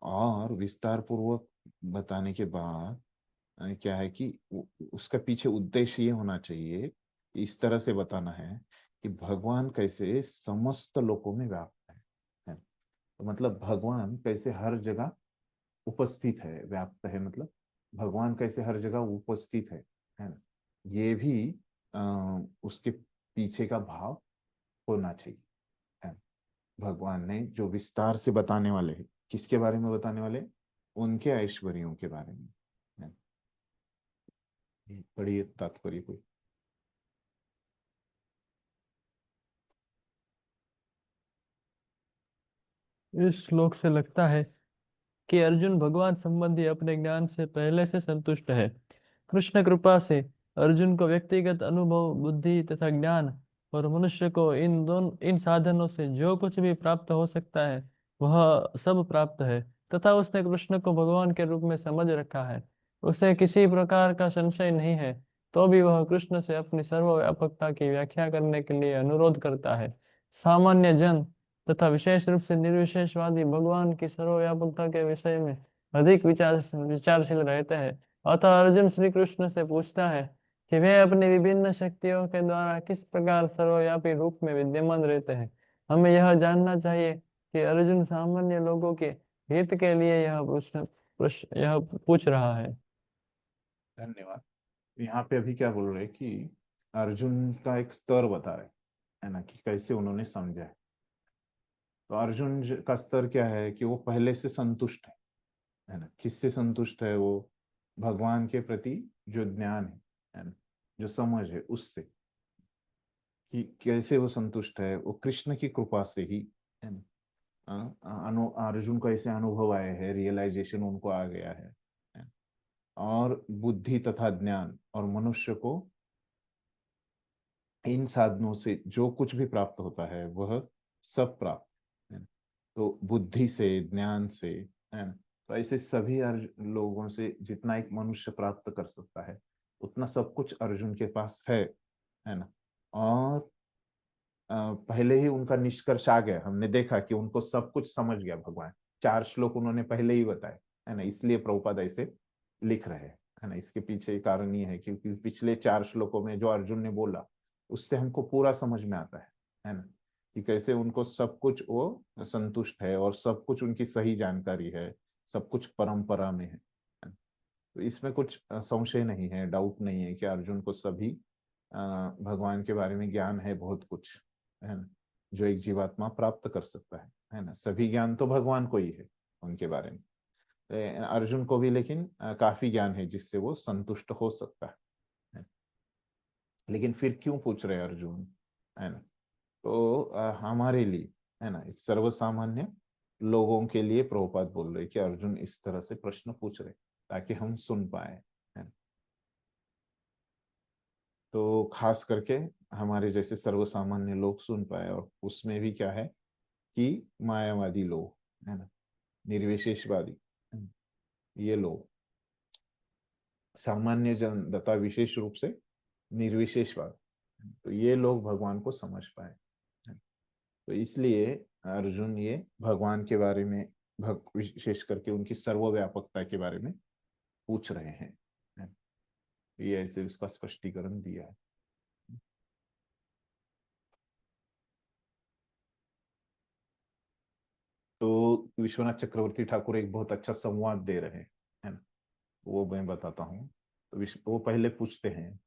और विस्तार पूर्वक बताने के बाद क्या है कि उसका पीछे उद्देश्य ये होना चाहिए, इस तरह से बताना है कि भगवान कैसे समस्त लोकों में व्याप्त है। तो मतलब भगवान कैसे हर जगह उपस्थित है, व्याप्त है मतलब भगवान कैसे हर जगह उपस्थित है ना। ये भी उसके पीछे का भाव होना चाहिए, है। भगवान ने जो विस्तार से बताने वाले हैं, किसके बारे में बताने वाले, उनके ऐश्वर्यों के बारे में, है। बड़ी तात्पर्य कोई। इस श्लोक से लगता है कि अर्जुन भगवान संबंधी अपने ज्ञान से पहले से संतुष्ट है। कृष्ण कृपा से अर्जुन को व्यक्तिगत अनुभव, बुद्धि तथा ज्ञान और मनुष्य को इन साधनों से जो कुछ भी प्राप्त हो सकता है वह सब प्राप्त है, तथा उसने कृष्ण को भगवान के रूप में समझ रखा है। उसे किसी प्रकार का संशय नहीं है, तो भी वह कृष्ण से अपनी सर्वव्यापकता की व्याख्या करने के लिए अनुरोध करता है। सामान्य जन तथा विशेष रूप से निर्विशेषवादी भगवान की सर्वव्यापकता के विषय में अधिक विचारशील रहते हैं। अतः अर्जुन श्री कृष्ण से पूछता है कि वे अपनी विभिन्न शक्तियों के द्वारा किस प्रकार सर्वव्यापी रूप में विद्यमान रहते हैं। हमें यह जानना चाहिए कि अर्जुन सामान्य लोगों के हित के लिए यह पूछ रहा है। धन्यवाद। यहाँ पे अभी क्या बोल रहे हैं कि अर्जुन का एक स्तर बता रहे है ना, कि कैसे उन्होंने समझा है। तो अर्जुन का स्तर क्या है कि वो पहले से संतुष्ट है ना। किससे संतुष्ट है वो, भगवान के प्रति जो ज्ञान है ना, जो समझ है उससे। कि कैसे वो संतुष्ट है, वो कृष्ण की कृपा से ही, है ना। अर्जुन को ऐसे अनुभव आए हैं, रियलाइजेशन उनको आ गया है। और बुद्धि तथा ज्ञान और मनुष्य को इन साधनों से जो कुछ भी प्राप्त होता है वह सब प्राप्त है। तो बुद्धि से, ज्ञान से, है ना। तो ऐसे सभी लोगों से जितना एक मनुष्य प्राप्त कर सकता है उतना सब कुछ अर्जुन के पास है ना। और पहले ही उनका निष्कर्ष आ गया, हमने देखा कि उनको सब कुछ समझ गया भगवान। 4 श्लोक उन्होंने पहले ही बताए, है ना। इसलिए प्रभुपाद ऐसे लिख रहे हैं, है ना। इसके पीछे कारण ये है क्योंकि पिछले 4 श्लोकों में जो अर्जुन ने बोला उससे हमको पूरा समझ में आता है ना, कि कैसे उनको सब कुछ वो संतुष्ट है और सब कुछ उनकी सही जानकारी है, सब कुछ परंपरा में है। तो इसमें कुछ संशय नहीं है, डाउट नहीं है कि अर्जुन को सभी भगवान के बारे में ज्ञान है, बहुत कुछ, है ना, जो एक जीवात्मा प्राप्त कर सकता है ना। सभी ज्ञान तो भगवान को ही है उनके बारे में। अर्जुन को भी लेकिन काफी ज्ञान है जिससे वो संतुष्ट हो सकता है। लेकिन फिर क्यों पूछ रहे अर्जुन, है ना। तो हमारे लिए, है ना, एक सर्वसामान्य लोगों के लिए प्रभुपाद बोल रहे कि अर्जुन इस तरह से प्रश्न पूछ रहे ताकि हम सुन पाए, है ना। तो खास करके हमारे जैसे सर्वसामान्य लोग सुन पाए, और उसमें भी क्या है कि मायावादी लोग, है ना, निर्विशेषवादी, ये लोग सामान्य जन तथा विशेष रूप से निर्विशेषवाद, तो ये लोग भगवान को समझ पाए। तो इसलिए अर्जुन ये भगवान के बारे में, विशेष करके उनकी सर्वव्यापकता के बारे में पूछ रहे हैं। ये ऐसे उसका स्पष्टीकरण दिया है। तो विश्वनाथ चक्रवर्ती ठाकुर एक बहुत अच्छा संवाद दे रहे हैं, है ना, वो मैं बताता हूँ। तो वो पहले पूछते हैं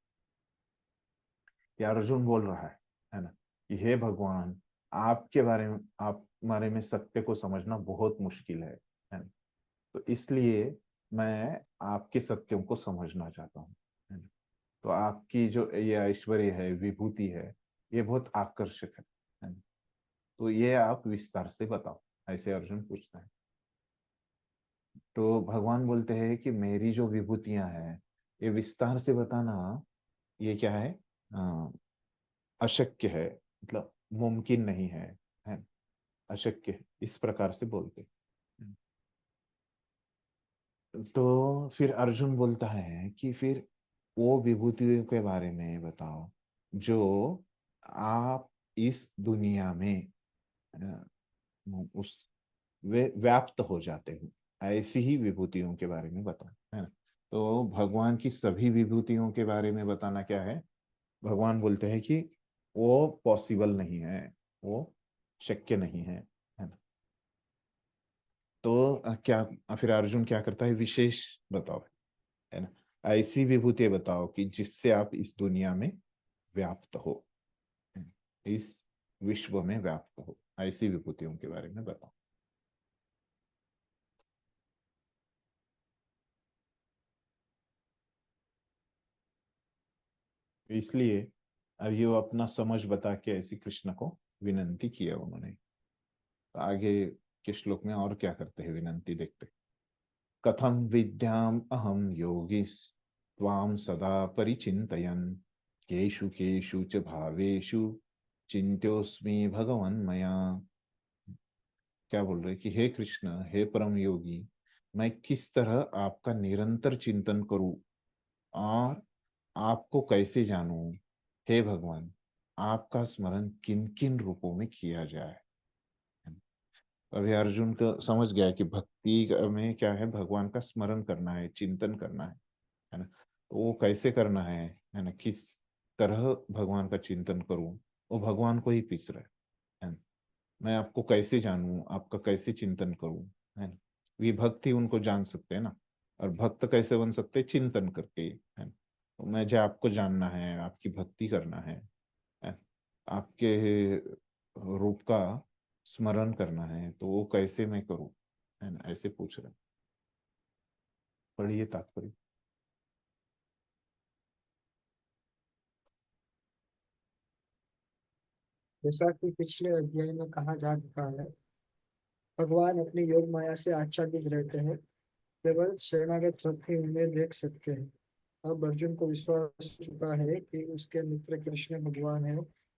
कि अर्जुन बोल रहा है ना, कि हे भगवान, आपके बारे में सत्य को समझना बहुत मुश्किल है ना, तो इसलिए मैं आपके सत्यों को समझना चाहता हूँ, है ना। तो आपकी जो ये ऐश्वर्य है, विभूति है, ये बहुत आकर्षक है ना, तो ये आप विस्तार से बताओ, ऐसे अर्जुन पूछता है। तो भगवान बोलते हैं कि मेरी जो विभूतियां हैं, ये विस्तार से बताना, ये क्या है, अशक्य है, मतलब मुमकिन नहीं है, अशक्य है, इस प्रकार से बोलते। तो फिर अर्जुन बोलता है कि फिर वो विभूतियों के बारे में बताओ जो आप इस दुनिया में उस वे व्याप्त हो जाते हो, ऐसी ही विभूतियों के बारे में बताओ, है ना। तो भगवान की सभी विभूतियों के बारे में बताना क्या है, भगवान बोलते हैं कि वो पॉसिबल नहीं है, वो शक्य नहीं है ना। तो क्या फिर अर्जुन क्या करता है, विशेष बताओ, है ना, ऐसी विभूति बताओ कि जिससे आप इस दुनिया में व्याप्त हो, इस विश्व में व्याप्त हो, ऐसी विभूतियों के बारे में बताओ। इसलिए अब ये वो अपना समझ बता के ऐसी कृष्ण को विनंती किया उन्होंने। तो आगे के श्लोक में और क्या करते हैं विनंती, देखते। कथम विद्याम अहम योगिस त्वाम सदा परिचिन्तयन् केषु केषु च भावेषु चिन्त्योऽस्मि भगवन् मया। क्या बोल रहे कि हे कृष्ण, हे परम योगी, मैं किस तरह आपका निरंतर चिंतन करूं और आपको कैसे जानूं। हे भगवान, आपका स्मरण किन किन रूपों में किया जाए। अभी अर्जुन को समझ गया कि भक्ति में क्या है, भगवान का स्मरण करना है, चिंतन करना है ना। तो वो कैसे करना है ना, किस तरह भगवान का चिंतन करूं, वो भगवान को ही पूछ रहा है ना। मैं आपको कैसे जानूं, आपका कैसे चिंतन करूं, है ना। ये भक्ति उनको जान सकते हैं ना, और भक्त कैसे बन सकते हैं, चिंतन करके, है ना। तो मुझे आपको जानना है, आपकी भक्ति करना है, आपके रूप का स्मरण करना है, तो वो कैसे मैं करूं, है ना, ऐसे पूछ रहे हैं। पढ़िए तात्पर्य। जैसा कि पिछले अध्याय में कहा जा चुका है, भगवान अपनी योग माया से आच्छादित रहते हैं, केवल शरणागत भक्त ही उन्हें देख सकते हैं। अब अर्जुन को विश्वास हो चुका है कि उसके मित्र कृष्ण भगवान है,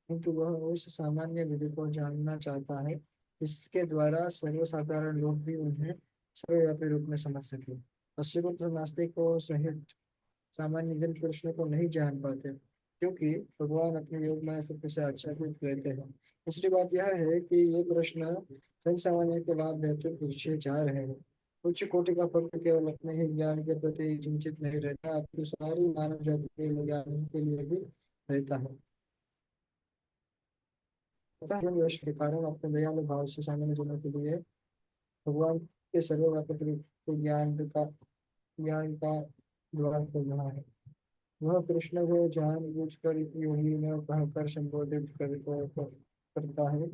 किंतु वह उस सामान्य विधि को जानना चाहता है जिसके द्वारा सर्वसाधारण लोग भी उन्हें सर्वव्यापी रूप में समझ सके। पश्चिमोत्तर नास्तिकों सहित सामान्य जन कृष्ण को नहीं जान पाते, क्योंकि भगवान अपने योग में सबके से आच्छादित रहते हैं। दूसरी बात यह है कि ये प्रश्न जन सामान्य के लाभ हेतु पूछे जा रहे हैं। उच्च कोटि का भक्त केवल अपने ही ज्ञान के प्रति चिंतित नहीं रहता, अपितु सारी मानव जाति के ज्ञान के लिए भी रहता है। अतः अर्जुन यश के कारण अपने दयालु भाव से सामान्य जनों के लिए भगवान के सर्वव्यापक रूप के ज्ञान का द्वार खोल रहा है। वह कृष्ण को जानबूझकर योगी में कहकर संबोधित करता है,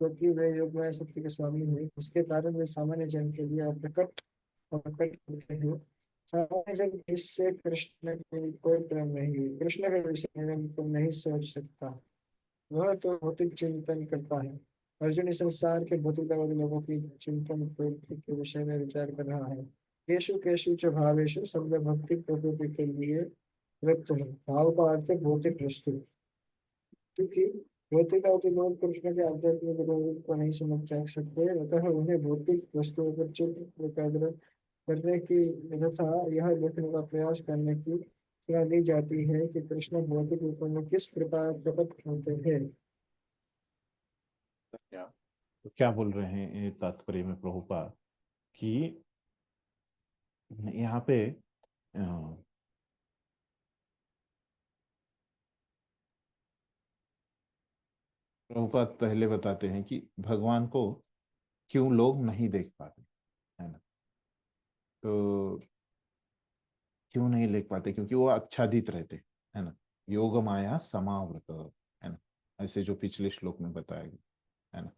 क्योंकि वे योग में शक्ति के स्वामी है, इसके कारण वे सामान्य जन के लिए प्रकट होते हैं। सामान्य जन इससे कृष्ण की कोई प्रेम नहीं, कृष्ण के विषय में तो नहीं सोच सकता, वह तो भौतिक चिंतन करता है। अर्जुन इस संसार के भौतिकतावादी लोगों की चिंतन प्रवृत्ति के विषय में विचार कर रहा है। केशु केशु च भावेशु शब्द भक्ति प्रकृति के लिए व्यक्त है। भाव का अर्थ है भौतिक वस्तु, क्योंकि भौतिकवादी लोग कृष्ण के आध्यात्मिक रूप को नहीं समझ सकते, अतः उन्हें भौतिक वस्तुओं पर चित्त एकाग्र करने की तथा यह देखने का प्रयास करने की सलाह दी जाती है कि कृष्ण भौतिक रूप में किस प्रकार प्रकट होते हैं। तो क्या बोल रहे हैं ये तात्पर्य में प्रभुपाद कि यहाँ पे प्रभुपाद पहले बताते हैं कि भगवान को क्यों लोग नहीं देख पाते, है ना। तो क्यों नहीं देख पाते, क्योंकि वो आच्छादित रहते, है ना। योग माया समावृत, है ना, ऐसे जो पिछले श्लोक में बताया गया, है ना।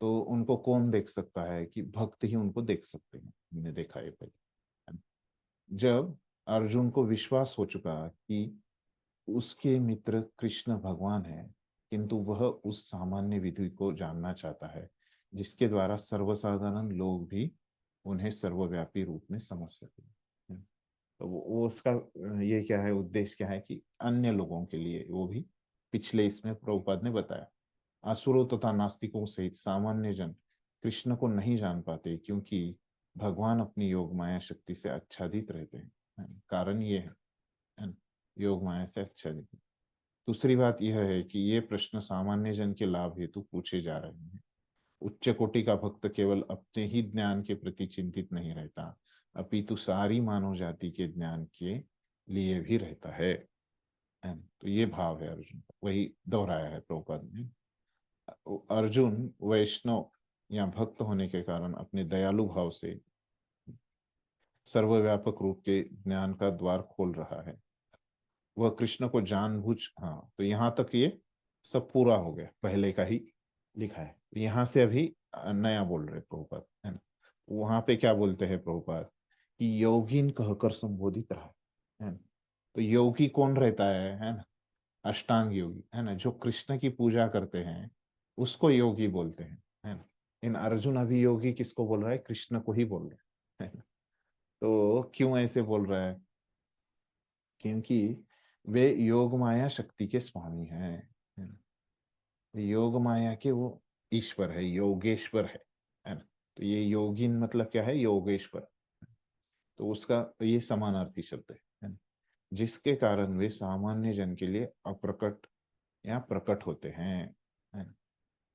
तो उनको कौन देख सकता है कि भक्त ही उनको देख सकते हैं, हमने देखा है पहले, है ना? जब अर्जुन को विश्वास हो चुका कि उसके मित्र कृष्ण भगवान है, किंतु वह उस सामान्य विधि को जानना चाहता है जिसके द्वारा सर्वसाधारण लोग भी उन्हें सर्वव्यापी रूप में समझ सके। तो वो उसका ये क्या है, उद्देश्य क्या है कि अन्य लोगों के लिए वो भी, पिछले इसमें प्रभुपाद ने बताया, असुरों तथा नास्तिकों सहित सामान्य जन कृष्ण को नहीं जान पाते क्योंकि भगवान अपनी योग माया शक्ति से आच्छादित रहते हैं, है ना? कारण ये है ना, योग माया से आच्छादित। दूसरी बात यह है कि ये प्रश्न सामान्य जन के लाभ हेतु पूछे जा रहे हैं। उच्च कोटि का भक्त केवल अपने ही ज्ञान के प्रति चिंतित नहीं रहता, अपितु सारी मानव जाति के ज्ञान के लिए भी रहता है। तो ये भाव है अर्जुन का, वही दोहराया है प्रभुपाद ने। अर्जुन वैष्णव या भक्त होने के कारण अपने दयालु भाव से सर्वव्यापक रूप के ज्ञान का द्वार खोल रहा है। वह कृष्ण को जानबूझ, हाँ, तो यहाँ तक ये सब पूरा हो गया, पहले का ही लिखा है। यहाँ से अभी नया बोल रहे प्रभुपाद, है ना। वहां पे क्या बोलते हैं प्रभुपाद कि योगीन कहकर संबोधित रहा, है ना। तो योगी कौन रहता है ना, अष्टांग योगी, है ना, जो कृष्ण की पूजा करते हैं उसको योगी बोलते हैं, है ना। इन अर्जुन अभी योगी किसको बोल रहा है, कृष्ण को ही बोल रहा है ना। तो क्यों ऐसे बोल रहा है, क्योंकि वे योग माया शक्ति के स्वामी हैं, है ना। योग माया के वो ईश्वर है, योगेश्वर है ना। तो ये योगिन मतलब क्या है, योगेश्वर। तो उसका ये समानार्थी शब्द है ना, जिसके कारण वे सामान्य जन के लिए अप्रकट या प्रकट होते हैं, है ना।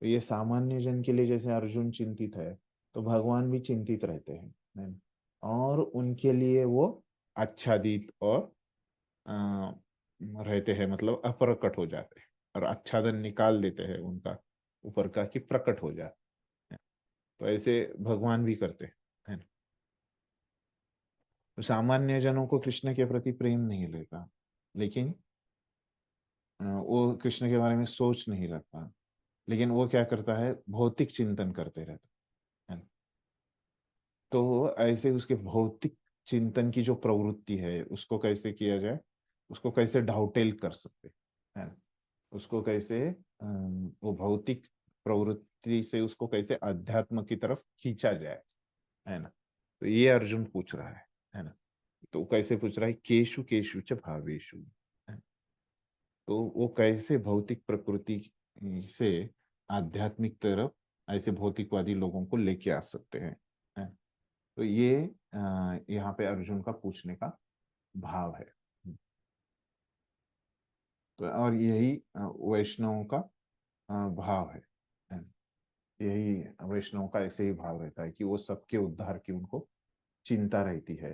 तो ये सामान्य जन के लिए जैसे अर्जुन चिंतित है, तो भगवान भी चिंतित रहते हैं, है ना। और उनके लिए वो आच्छादित और रहते हैं, मतलब अप्रकट हो जाते हैं, और आच्छादन निकाल देते हैं उनका ऊपर का कि प्रकट हो जाते हैं। तो ऐसे भगवान भी करते हैं, है ना। तो सामान्य जनों को कृष्ण के प्रति प्रेम नहीं रहता, लेकिन वो कृष्ण के बारे में सोच नहीं रखता, लेकिन वो क्या करता है, भौतिक चिंतन करते रहता है ना। तो ऐसे उसके भौतिक चिंतन की जो प्रवृत्ति है उसको कैसे किया जाए, उसको कैसे ढाउटेल कर सकते हैं ना, उसको कैसे वो भौतिक प्रवृत्ति से उसको कैसे अध्यात्म की तरफ खींचा जाए, है ना। तो ये अर्जुन पूछ रहा है ना। तो कैसे पूछ रहा है, केशु केशु च भावेशु, है ना? तो वो कैसे भौतिक प्रकृति से आध्यात्मिक तरफ ऐसे भौतिकवादी लोगों को लेके आ सकते हैं, है? तो ये यहाँ पे अर्जुन का पूछने का भाव है। तो और यही वैष्णवों का भाव है। यही वैष्णव का ऐसे ही भाव रहता है कि वो सबके उद्धार की उनको चिंता रहती है।